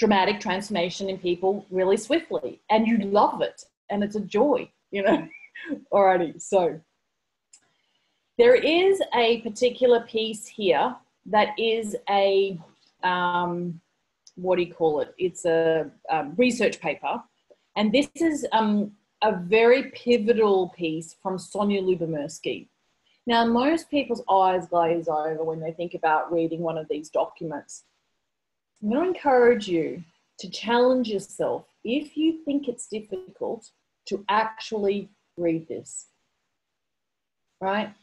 dramatic transformation in people really swiftly, and you love it, and it's a joy, you know. Alrighty, so there is a particular piece here that is a, what do you call it? It's a research paper. And this is a very pivotal piece from Sonia Lyubomirsky. Now, most people's eyes glaze over when they think about reading one of these documents. I'm going to encourage you to challenge yourself, if you think it's difficult, to actually read this, right?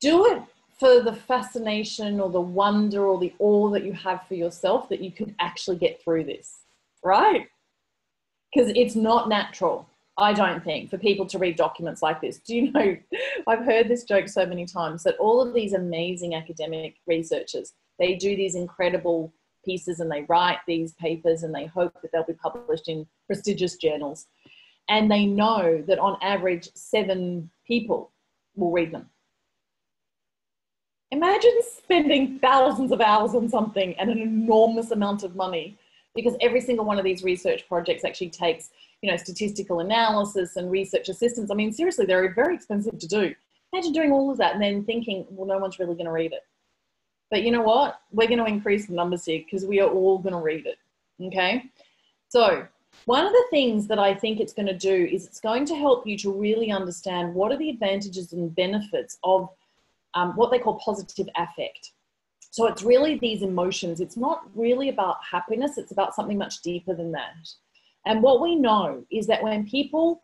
Do it for the fascination or the wonder or the awe that you have for yourself that you could actually get through this, right? Because it's not natural, I don't think, for people to read documents like this. Do you know, I've heard this joke so many times that all of these amazing academic researchers, they do these incredible pieces and they write these papers and they hope that they'll be published in prestigious journals. And they know that on average, 7 people will read them. Imagine spending thousands of hours on something and an enormous amount of money, because every single one of these research projects actually takes, you know, statistical analysis and research assistance. I mean, seriously, they're very expensive to do. Imagine doing all of that and then thinking, well, no one's really going to read it. But you know what? We're going to increase the numbers here because we are all going to read it, okay? So one of the things that I think it's going to do is it's going to help you to really understand what are the advantages and benefits of what they call positive affect. So it's really these emotions. It's not really about happiness. It's about something much deeper than that. And what we know is that when people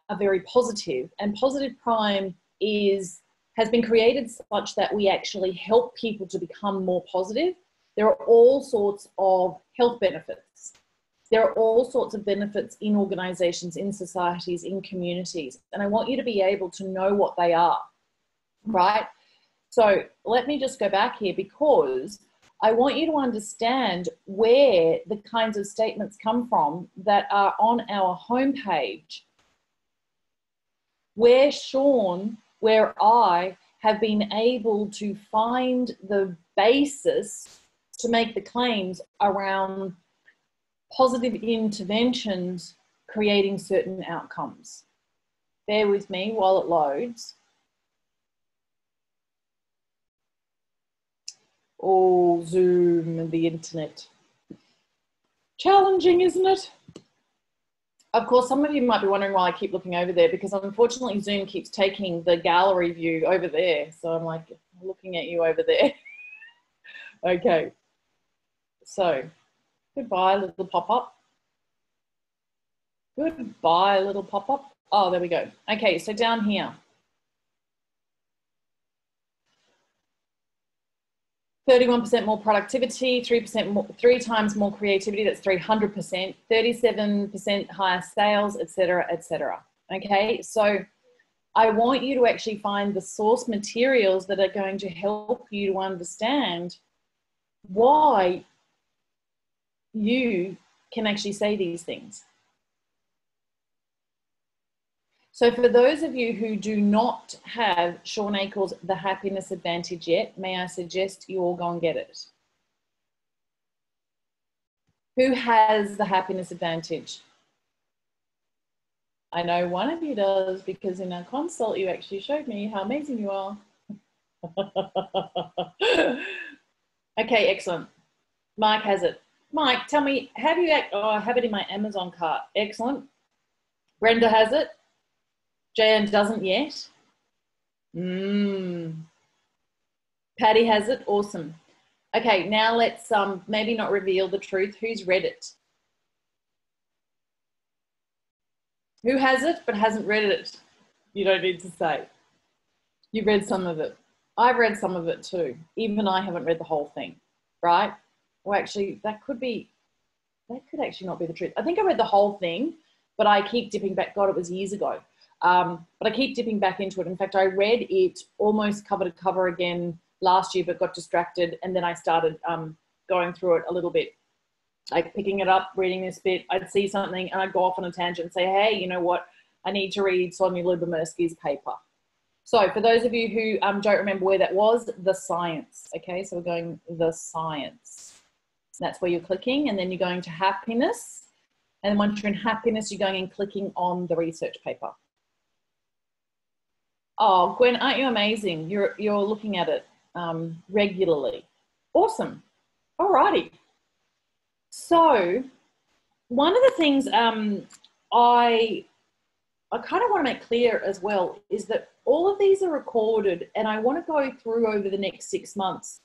are very positive, and positive prime has been created such that we actually help people to become more positive, there are all sorts of health benefits. There are all sorts of benefits in organizations, in societies, in communities. And I want you to be able to know what they are, right? So let me just go back here, because I want you to understand where the kinds of statements come from that are on our homepage, where Sean, where I have been able to find the basis to make the claims around positive interventions creating certain outcomes. Bear with me while it loads. Oh, Zoom and the internet. Challenging, isn't it? Of course, some of you might be wondering why I keep looking over there, because unfortunately Zoom keeps taking the gallery view over there. So I'm like looking at you over there. Okay. So goodbye, little pop-up. Goodbye, little pop-up. Oh, there we go. Okay, so down here. 31% more productivity, 3% more, 3 times more creativity, that's 300%, 37% higher sales, etc., etc. Okay, so I want you to actually find the source materials that are going to help you to understand why you can actually say these things. So for those of you who do not have Shawn Achor's The Happiness Advantage yet, may I suggest you all go and get it? Who has The Happiness Advantage? I know one of you does, because in our consult you actually showed me how amazing you are. Okay, excellent. Mike has it. Mike, tell me, how do you act? Oh, I have it in my Amazon cart. Excellent. Brenda has it. Jan doesn't yet. Patty has it. Awesome. Okay, now let's maybe not reveal the truth. Who's read it? Who has it but hasn't read it? You don't need to say. You've read some of it. I've read some of it too. Even I haven't read the whole thing, right? Well, actually, that could actually not be the truth. I think I read the whole thing, but I keep dipping back. God, it was years ago. But I keep dipping back into it. In fact, I read it almost cover to cover again last year, but got distracted. And then I started going through it a little bit, like picking it up, reading this bit. I'd see something and I'd go off on a tangent and say, hey, you know what? I need to read Sonia Lyubomirsky's paper. So for those of you who don't remember where that was, the science. Okay, so we're going the science. That's where you're clicking, and then you're going to happiness. And then once you're in happiness, you're going and clicking on the research paper. Oh, Gwen, aren't you amazing? You're looking at it regularly. Awesome. All righty. So one of the things I kind of want to make clear as well is that all of these are recorded, and I want to go through over the next 6 months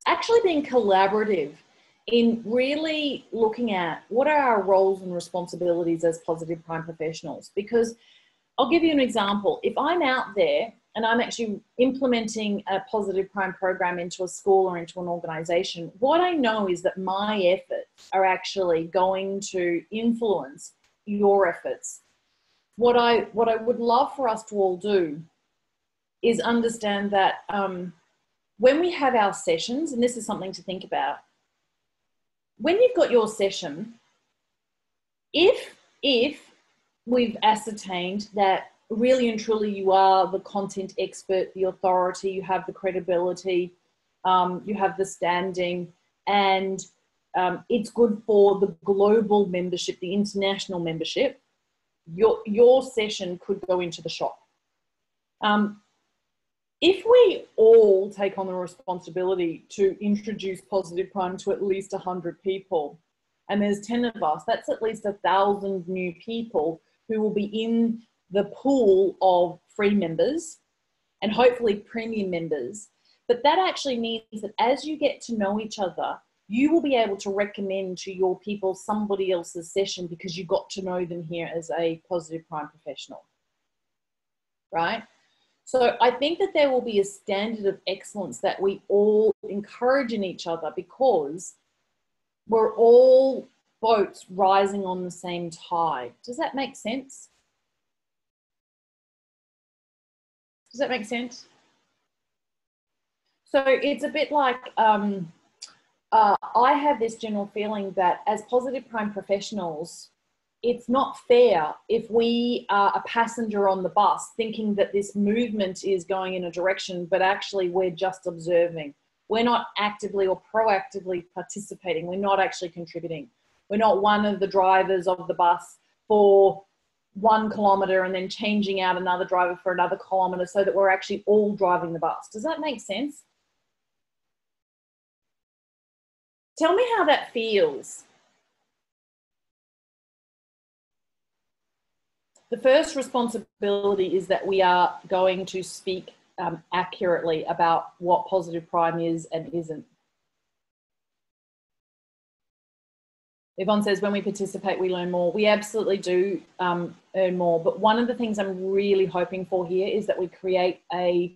actually being collaborative in really looking at what are our roles and responsibilities as positive prime professionals. Because I'll give you an example. If I'm out there and I'm actually implementing a positive prime program into a school or into an organization, what I know is that my efforts are actually going to influence your efforts. What I would love for us to all do is understand that when we have our sessions, and this is something to think about, when you've got your session, if we've ascertained that really and truly you are the content expert, the authority, you have the credibility, you have the standing, and it's good for the global membership, the international membership, your session could go into the shop. If we all take on the responsibility to introduce positive prime to at least 100 people, and there's 10 of us, that's at least 1,000 new people who will be in the pool of free members and hopefully premium members. But that actually means that as you get to know each other, you will be able to recommend to your people somebody else's session because you got to know them here as a positive prime professional, right? So I think that there will be a standard of excellence that we all encourage in each other, because we're all boats rising on the same tide. Does that make sense? Does that make sense? So it's a bit like, I have this general feeling that as positive prime professionals, it's not fair if we are a passenger on the bus thinking that this movement is going in a direction, but actually we're just observing. We're not actively or proactively participating. We're not actually contributing. We're not one of the drivers of the bus for 1 kilometre and then changing out another driver for another kilometre so that we're actually all driving the bus. Does that make sense? Tell me how that feels. The first responsibility is that we are going to speak accurately about what positive prime is and isn't. Yvonne says, when we participate, we learn more. We absolutely do earn more. But one of the things I'm really hoping for here is that we create a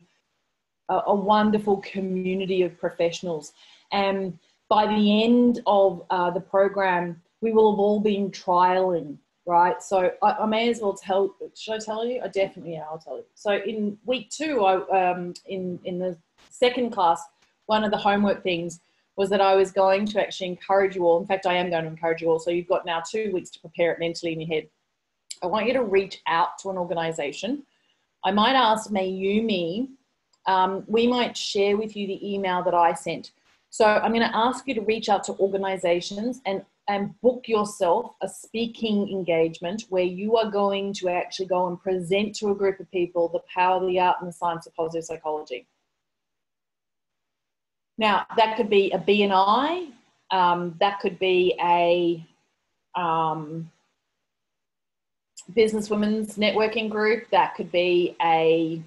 wonderful community of professionals. And by the end of the program, we will have all been trialing, right? So I may as well tell, should I tell you? I definitely, yeah, I'll tell you. So in week 2, in the second class, one of the homework things was that I was going to actually encourage you all. In fact, I am going to encourage you all. So you've got now 2 weeks to prepare it mentally in your head. I want you to reach out to an organization. I might ask Mayumi, we might share with you the email that I sent. So I'm going to ask you to reach out to organizations and book yourself a speaking engagement where you are going to actually go and present to a group of people the power, the art, and the science of positive psychology. Now, that could be a BNI, that could be a businesswomen's networking group, that could be a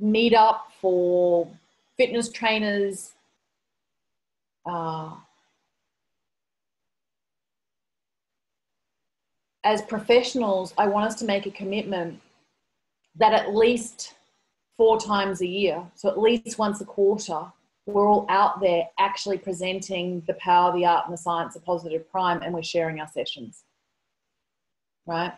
meetup for fitness trainers, as professionals, I want us to make a commitment that at least 4 times a year, so at least once a quarter, we're all out there actually presenting the power, the art, and the science of positive prime, and we're sharing our sessions, right?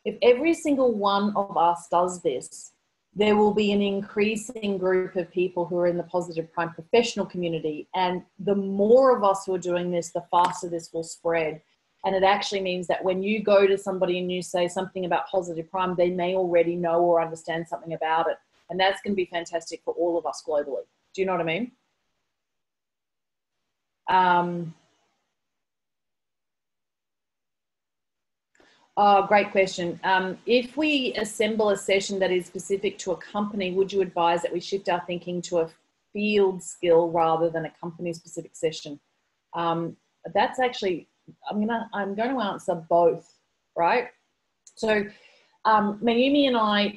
If every single one of us does this, there will be an increasing group of people who are in the positive prime professional community. And the more of us who are doing this, the faster this will spread. And it actually means that when you go to somebody and you say something about positive prime, they may already know or understand something about it. And that's going to be fantastic for all of us globally. Do you know what I mean? Oh, great question. If we assemble a session that is specific to a company, would you advise that we shift our thinking to a field skill rather than a company specific session? That's actually, I'm going to answer both, right? So Mayumi and I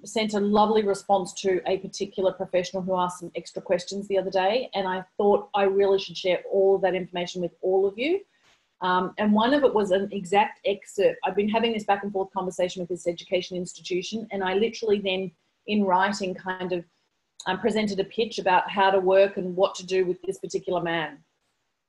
sent a lovely response to a particular professional who asked some extra questions the other day, and I thought I really should share all of that information with all of you. And one of it was an exact excerpt. I've been having this back and forth conversation with this education institution, and I literally then, in writing, kind of presented a pitch about how to work and what to do with this particular man.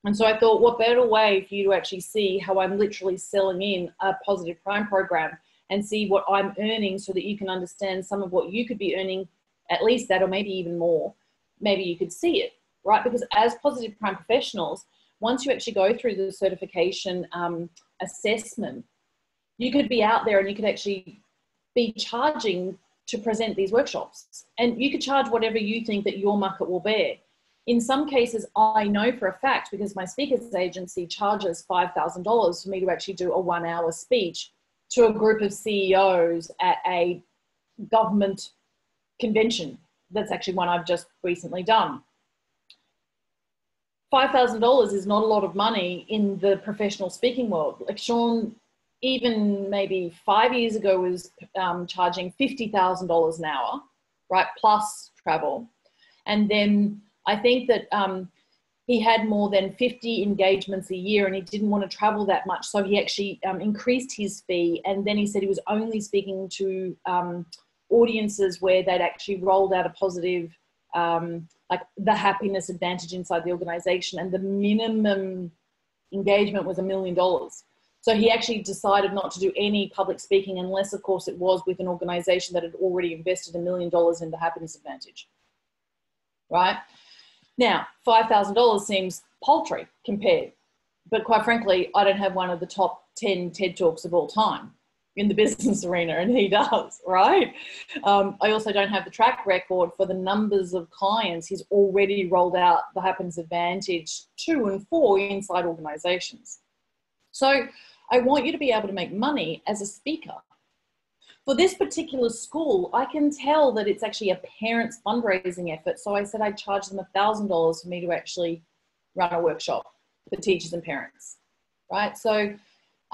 And so I thought, what better way for you to actually see how I'm literally selling in a positive prime program and see what I'm earning, so that you can understand some of what you could be earning, at least that, or maybe even more. Maybe you could see it, right? Because as positive prime professionals, once you actually go through the certification assessment, you could be out there and you could actually be charging to present these workshops. And you could charge whatever you think that your market will bear. In some cases, I know for a fact, because my speakers agency charges $5,000 for me to actually do a 1-hour speech to a group of CEOs at a government convention. That's actually one I've just recently done. $5,000 is not a lot of money in the professional speaking world. Like Sean, even maybe 5 years ago, was charging $50,000 an hour, right? Plus travel. And then I think that he had more than 50 engagements a year and he didn't want to travel that much. So he actually increased his fee. And then he said he was only speaking to audiences where they'd actually rolled out a positive, like the happiness advantage inside the organization. And the minimum engagement was $1 million. So he actually decided not to do any public speaking unless, of course, it was with an organization that had already invested $1 million in the happiness advantage, right? Now, $5,000 seems paltry compared, but quite frankly, I don't have one of the top 10 TED Talks of all time in the business arena, and he does, right? I also don't have the track record for the numbers of clients he's already rolled out the happiness advantage to and for inside organizations. So I want you to be able to make money as a speaker. For this particular school, I can tell that it's actually a parents' fundraising effort. So I said I'd charge them $1,000 for me to actually run a workshop for teachers and parents, right? So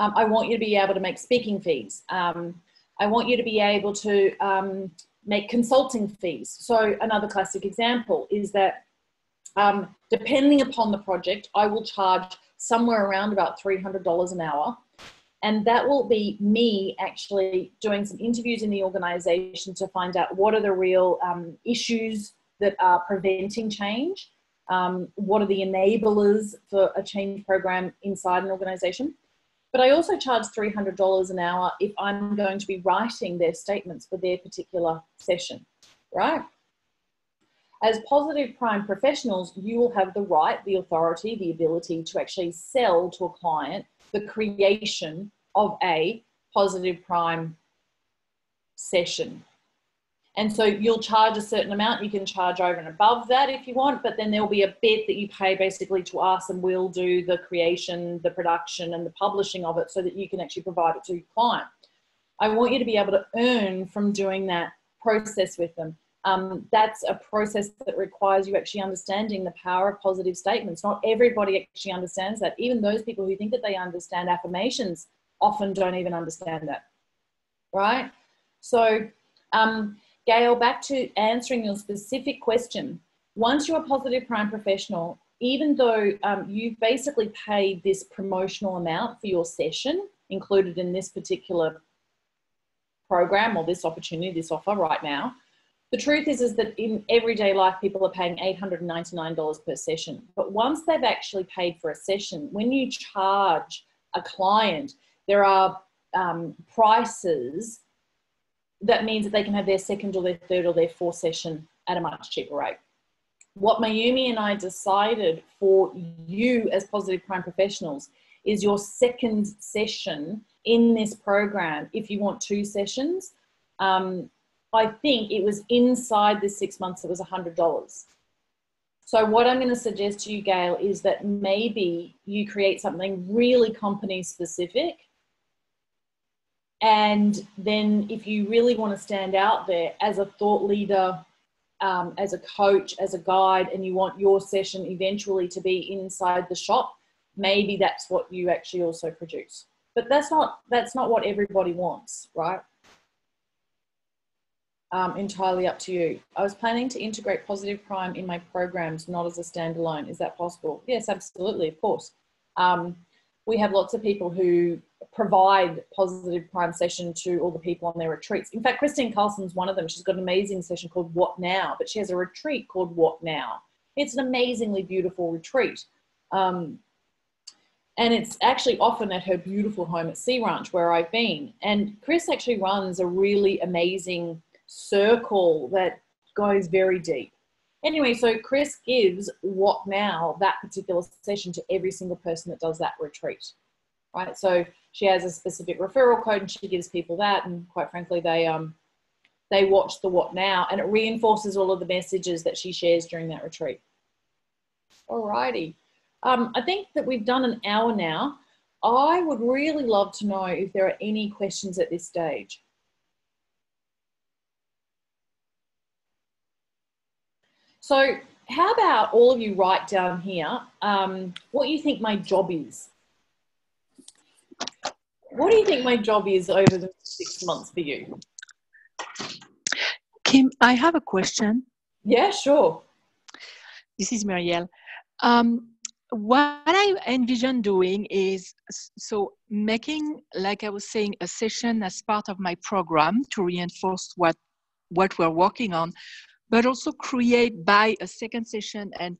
I want you to be able to make speaking fees. I want you to be able to make consulting fees. So another classic example is that depending upon the project, I will charge somewhere around about $300 an hour. And that will be me actually doing some interviews in the organization to find out what are the real issues that are preventing change. What are the enablers for a change program inside an organization? But I also charge $300 an hour if I'm going to be writing their statements for their particular session, right? As positive prime professionals, you will have the right, the authority, the ability to actually sell to a client the creation of a positive prime session. And so you'll charge a certain amount. You can charge over and above that if you want, but then there'll be a bit that you pay basically to us, and we'll do the creation, the production, and the publishing of it so that you can actually provide it to your client. I want you to be able to earn from doing that process with them. That's a process that requires you actually understanding the power of positive statements. Not everybody actually understands that. Even those people who think that they understand affirmations often don't even understand that, right? So, Gail, back to answering your specific question. Once you're a positive prime professional, even though you've basically paid this promotional amount for your session included in this particular program or this opportunity, this offer right now, the truth is that in everyday life, people are paying $899 per session. But once they've actually paid for a session, when you charge a client, there are prices that means that they can have their second or their third or their fourth session at a much cheaper rate. What Mayumi and I decided for you as positive prime professionals is your second session in this program, if you want 2 sessions, I think it was inside the 6 months, it was $100. So what I'm going to suggest to you, Gail, is that maybe you create something really company specific. And then if you really want to stand out there as a thought leader, as a coach, as a guide, and you want your session eventually to be inside the shop, maybe that's what you actually also produce. But that's not what everybody wants, right? Entirely up to you. I was planning to integrate positive prime in my programs, not as a standalone. Is that possible? Yes, absolutely, of course. We have lots of people who provide positive prime session to all the people on their retreats. In fact, Christine Carlson's one of them. She's got an amazing session called What Now, but she has a retreat called What Now. It's an amazingly beautiful retreat. And it's actually often at her beautiful home at Sea Ranch where I've been. And Chris actually runs a really amazing circle that goes very deep. Anyway, so Chris gives What Now, that particular session, to every single person that does that retreat, right? So she has a specific referral code and she gives people that, and quite frankly, they watch the What Now, and it reinforces all of the messages that she shares during that retreat. Alrighty. I think that we've done an hour now. I would really love to know if there are any questions at this stage. So how about all of you write down here what you think my job is? What do you think my job is over the 6 months for you? Kim, I have a question. Yeah, sure. This is Marielle. What I envision doing is, so making, like I was saying, a session as part of my program to reinforce what we're working on, but also buy a second session and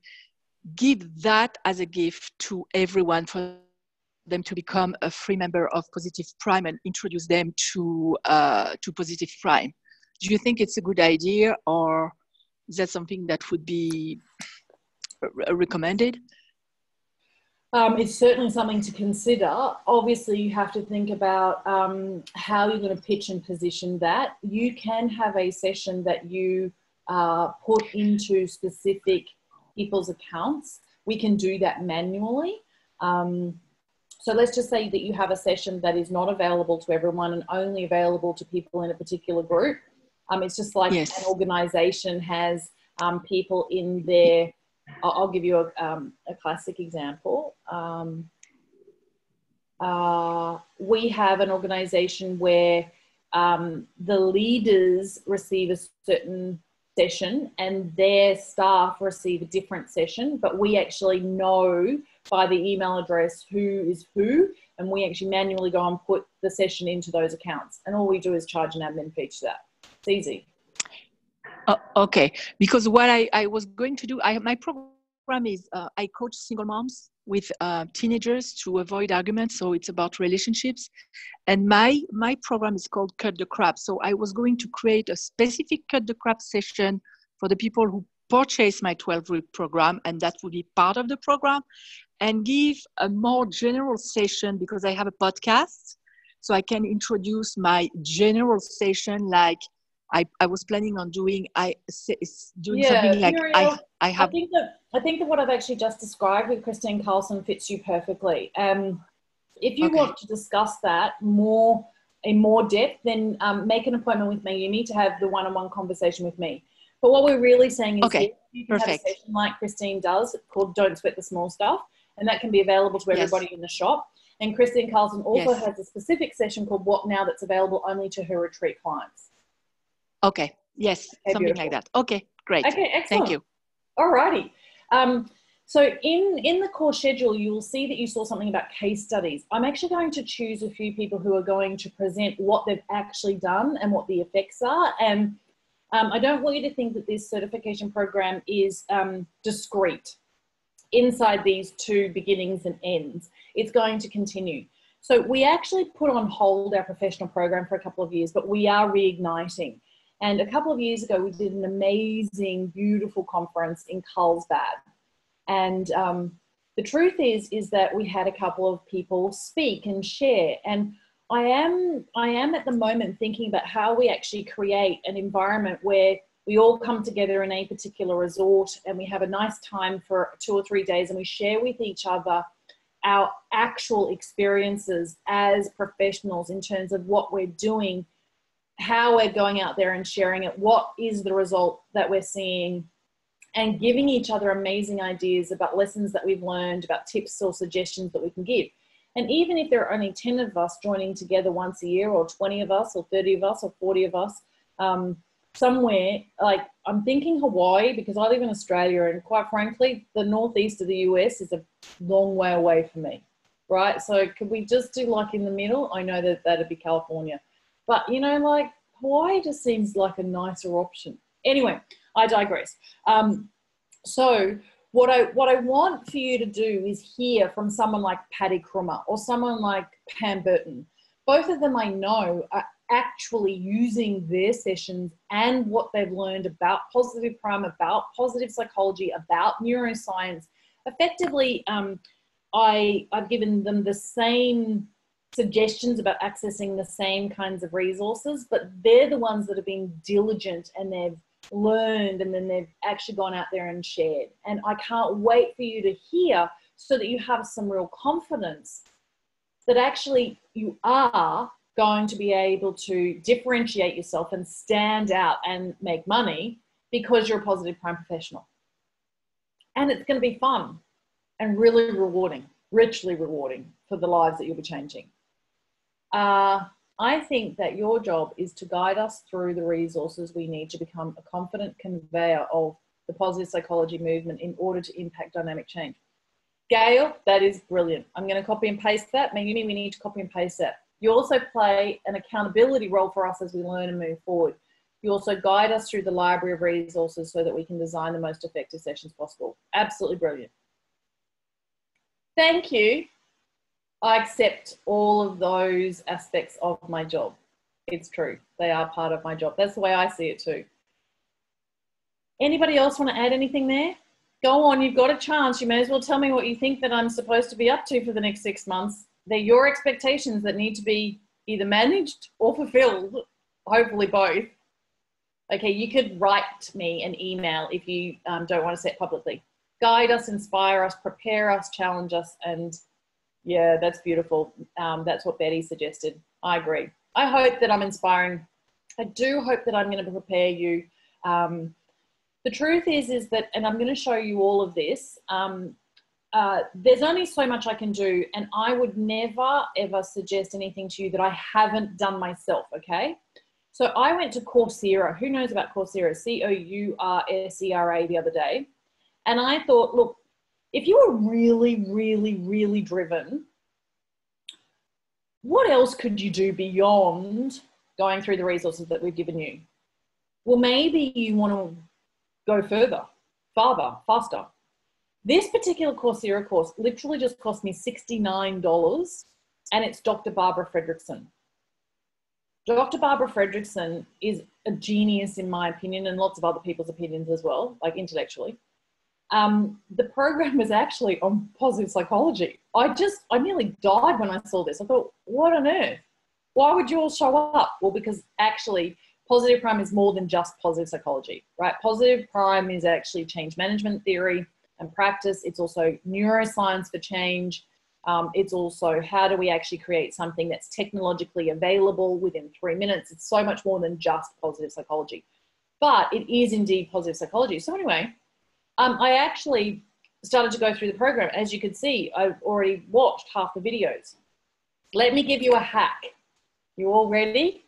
give that as a gift to everyone for them to become a free member of Positive Prime and introduce them to Positive Prime. Do you think it's a good idea, or is that something that would be recommended? It's certainly something to consider. Obviously, you have to think about how you're going to pitch and position that. You can have a session that you put into specific people's accounts. We can do that manually. So let's just say that you have a session that is not available to everyone and only available to people in a particular group. It's just like an organization has people in their... I'll give you a classic example. we have an organization where the leaders receive a certain session and their staff receive a different session, but we actually know by the email address who is who, and we actually manually go and put the session into those accounts, and all we do is charge an admin fee to that. It's easy. Okay, because what I was going to do, my program is I coach single moms with teenagers to avoid arguments, so it's about relationships, and my program is called Cut the Crap. So I was going to create a specific Cut the Crap session for the people who purchase my 12-week program, and that would be part of the program, and give a more general session, because I have a podcast, so I can introduce my general session like I was planning on doing something like Muriel, I have. I think that what I've actually just described with Christine Carlson fits you perfectly. If you want to discuss that in more depth, then make an appointment with me. You need to have the one-on-one conversation with me. But what we're really saying is you can have a session like Christine does called Don't Sweat the Small Stuff, and that can be available to everybody in the shop. And Christine Carlson also has a specific session called What Now that's available only to her retreat clients. Okay. Yes. Okay, something beautiful. Like that. Okay. Great. Okay. Excellent. Thank you. All righty. So in the course schedule, you will see that you saw something about case studies. I'm actually going to choose a few people who are going to present what they've actually done and what the effects are. And I don't want you to think that this certification program is discrete inside these two beginnings and ends. It's going to continue. So we actually put on hold our professional program for a couple of years, but we are reigniting. And a couple of years ago, we did an amazing, beautiful conference in Carlsbad. And the truth is that we had a couple of people speak and share. And I am at the moment thinking about how we actually create an environment where we all come together in a particular resort and we have a nice time for 2 or 3 days and we share with each other our actual experiences as professionals in terms of what we're doing, how we're going out there and sharing it, what is the result that we're seeing, and giving each other amazing ideas about lessons that we've learned, about tips or suggestions that we can give. And even if there are only 10 of us joining together once a year, or 20 of us, or 30 of us, or 40 of us, somewhere, like I'm thinking Hawaii, because I live in Australia, and quite frankly, the northeast of the US is a long way away from me, right? So could we just do like in the middle? I know that that'd be California. But, you know, like Hawaii just seems like a nicer option. Anyway, I digress. So what I want for you to do is hear from someone like Patty Krummer or someone like Pam Burton. Both of them I know are actually using their sessions and what they've learned about positive prime, about positive psychology, about neuroscience. Effectively, I've given them the same suggestions about accessing the same kinds of resources, but they're the ones that have been diligent and they've learned and then they've actually gone out there and shared. And I can't wait for you to hear so that you have some real confidence that actually you are going to be able to differentiate yourself and stand out and make money because you're a positive prime professional. And it's going to be fun and really rewarding, richly rewarding for the lives that you'll be changing. I think that your job is to guide us through the resources we need to become a confident conveyor of the positive psychology movement in order to impact dynamic change. Gail, that is brilliant. I'm going to copy and paste that. Maybe we need to copy and paste that. You also play an accountability role for us as we learn and move forward. You also guide us through the library of resources so that we can design the most effective sessions possible. Absolutely brilliant. Thank you. I accept all of those aspects of my job. It's true. They are part of my job. That's the way I see it too. Anybody else want to add anything there? Go on, you've got a chance. You may as well tell me what you think that I'm supposed to be up to for the next 6 months. They're your expectations that need to be either managed or fulfilled, hopefully both. Okay, you could write me an email if you don't want to say it publicly. Guide us, inspire us, prepare us, challenge us, and yeah, that's beautiful. That's what Betty suggested. I agree. I hope that I'm inspiring. I do hope that I'm going to prepare you. The truth is that, and I'm going to show you all of this, there's only so much I can do, and I would never, ever suggest anything to you that I haven't done myself, okay? So I went to Coursera. Who knows about Coursera? Coursera the other day. And I thought, look, if you were really, really, really driven, what else could you do beyond going through the resources that we've given you? Well, maybe you want to go further, farther, faster. This particular Coursera course literally just cost me $69, and it's Dr. Barbara Fredrickson. Dr. Barbara Fredrickson is a genius in my opinion, and lots of other people's opinions as well, like intellectually. The program is actually on positive psychology. I nearly died when I saw this. I thought, what on earth? Why would you all show up? Well, because actually positive prime is more than just positive psychology, right? Positive prime is actually change management theory and practice. It's also neuroscience for change. It's also how do we actually create something that's technologically available within 3 minutes. It's so much more than just positive psychology, but it is indeed positive psychology. So anyway, I actually started to go through the program. As you can see, I've already watched half the videos. Let me give you a hack. You all ready?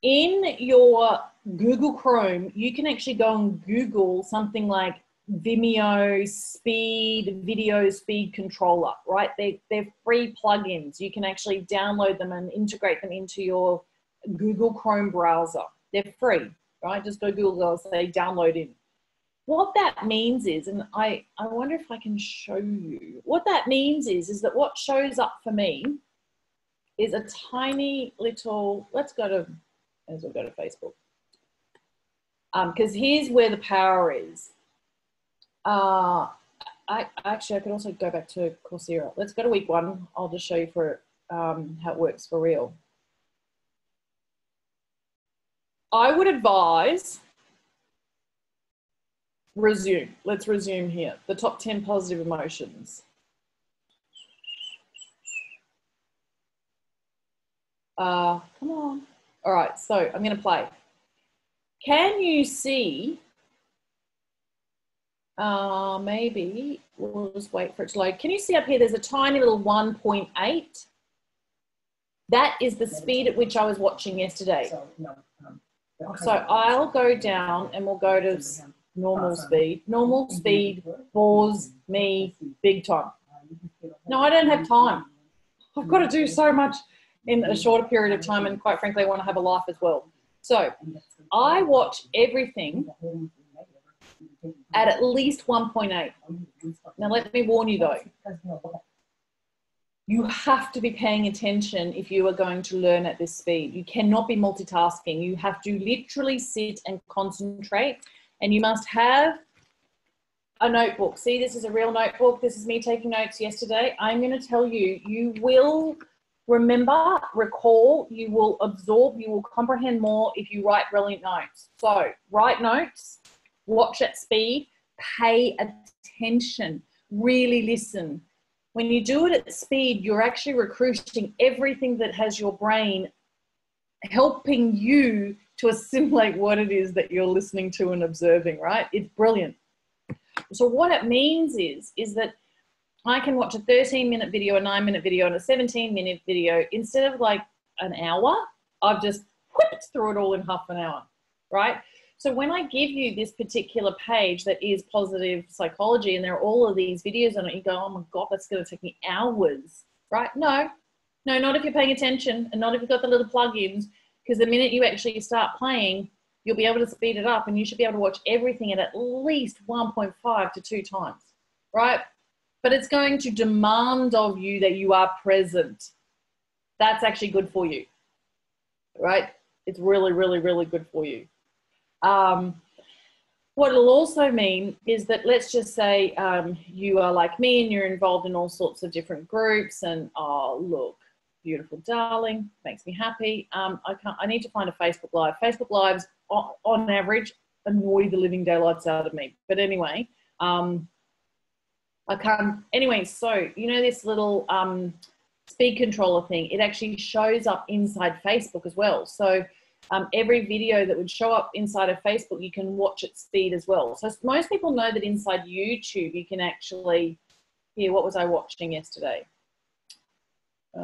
In your Google Chrome, you can actually go and Google something like Vimeo video speed controller, right? They're free plugins. You can actually download them and integrate them into your Google Chrome browser. They're free, right? Just go Google and say download in. What that means is, and I wonder if I can show you, what that means is that what shows up for me is a tiny little, let's go to Facebook. Because here's where the power is. I could also go back to Coursera. Let's go to week 1. I'll just show you for how it works for real. I would advise resume. Let's resume here. The top 10 positive emotions. Come on. All right, so I'm going to play. Can you see, maybe we'll just wait for it to load. Can you see up here, there's a tiny little 1.8? That is the speed at which I was watching yesterday. So I'll go down and we'll go to normal speed. Normal speed bores me big time. No, I don't have time. I've got to do so much in a shorter period of time, and quite frankly, I want to have a life as well. So I watch everything at least 1.8. Now, let me warn you though, you have to be paying attention if you are going to learn at this speed. You cannot be multitasking. You have to literally sit and concentrate, and you must have a notebook. See, this is a real notebook. This is me taking notes yesterday. I'm going to tell you, you will remember, recall, you will absorb, you will comprehend more if you write brilliant notes. So write notes, watch at speed, pay attention, really listen. When you do it at speed, you're actually recruiting everything that has your brain helping you to assimilate what it is that you're listening to and observing, right? It's brilliant. So what it means is that I can watch a 13-minute video, a 9-minute video, and a 17-minute video. Instead of like an hour, I've just whipped through it all in half an hour, right? So when I give you this particular page that is positive psychology, and there are all of these videos on it, you go, oh my God, that's going to take me hours, right? No, not if you're paying attention, and not if you've got the little plugins, because the minute you actually start playing, you'll be able to speed it up, and you should be able to watch everything at least 1.5 to 2 times, right? But it's going to demand of you that you are present. That's actually good for you, right? It's really, really, really good for you. What it'll also mean is that, let's just say you are like me and you're involved in all sorts of different groups, and oh, look, beautiful darling, makes me happy. I need to find a Facebook Live. Facebook Lives, on average, annoy the living daylights out of me. But anyway, I can't. Anyway, so you know this little speed controller thing, it actually shows up inside Facebook as well. So every video that would show up inside of Facebook, you can watch at speed as well. So most people know that inside YouTube, you can actually hear, what was I watching yesterday? I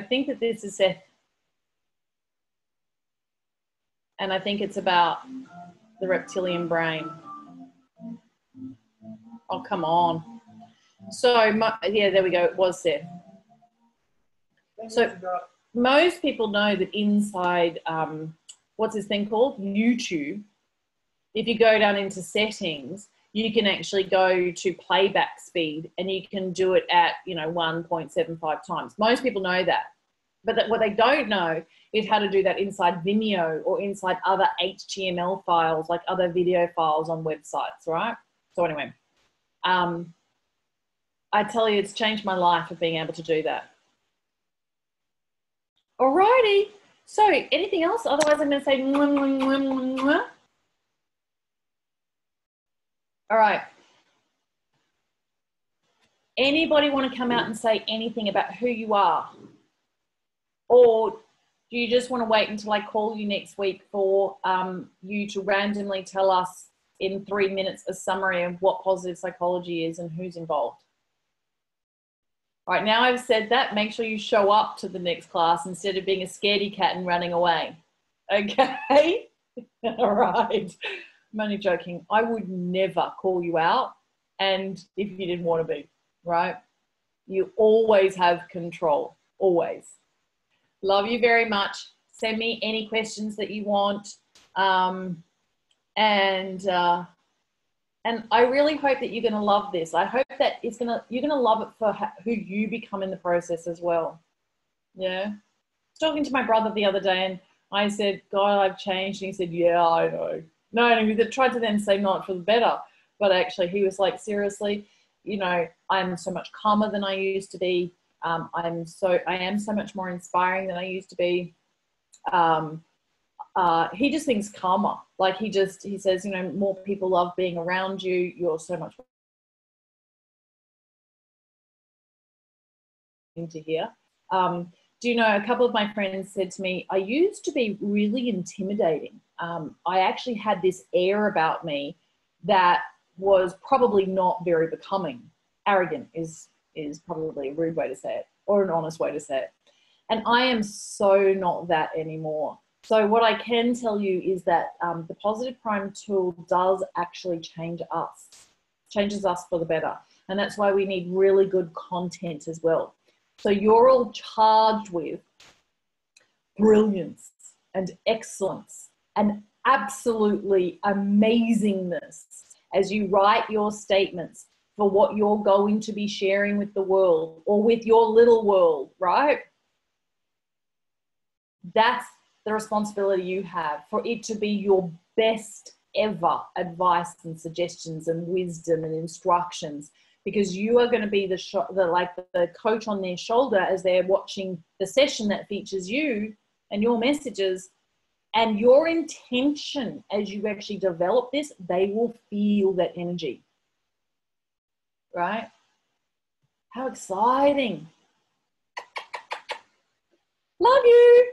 think that this is Seth. And I think it's about the reptilian brain. Oh, come on. So, yeah, there we go. It was Seth. So most people know that inside, what's this thing called? YouTube. If you go down into settings, you can actually go to playback speed and you can do it at, 1.75 times. Most people know that. But what they don't know is how to do that inside Vimeo or inside other HTML files, like other video files on websites, right? So anyway, I tell you, it's changed my life of being able to do that. Alrighty. So anything else? Otherwise, I'm going to say mwah, mwah, mwah, mwah. All right. Anybody want to come out and say anything about who you are? Or do you just want to wait until I call you next week for you to randomly tell us in 3 minutes a summary of what positive psychology is and who's involved? All right, now I've said that, make sure you show up to the next class instead of being a scaredy cat and running away. Okay? All right. I'm only joking. I would never call you out, and if you didn't want to be, right? You always have control, always. Love you very much. Send me any questions that you want. And I really hope that you're going to love this. I hope that you're going to love it for who you become in the process as well. Yeah. I was talking to my brother the other day and I said, God, I've changed. And he said, yeah, I know. No, and he tried to then say not for the better. But actually he was like, seriously, I'm so much calmer than I used to be. I am so much more inspiring than I used to be. He just thinks calmer. Like he says, more people love being around you. You're so much to hear. Do you know, a couple of my friends said to me, I used to be really intimidating. I actually had this air about me that was probably not very becoming. Arrogant is probably a rude way to say it, or an honest way to say it. And I am so not that anymore. So what I can tell you is that the Positive Prime tool does actually changes us for the better. And that's why we need really good content as well. So you're all charged with brilliance and excellence and absolutely amazingness as you write your statements for what you're going to be sharing with the world or with your little world, right? That's the responsibility you have, for it to be your best ever advice and suggestions and wisdom and instructions, because you are going to be the coach on their shoulder as they're watching the session that features you and your messages and your intention. As you actually develop this, they will feel that energy, right? How exciting. Love you.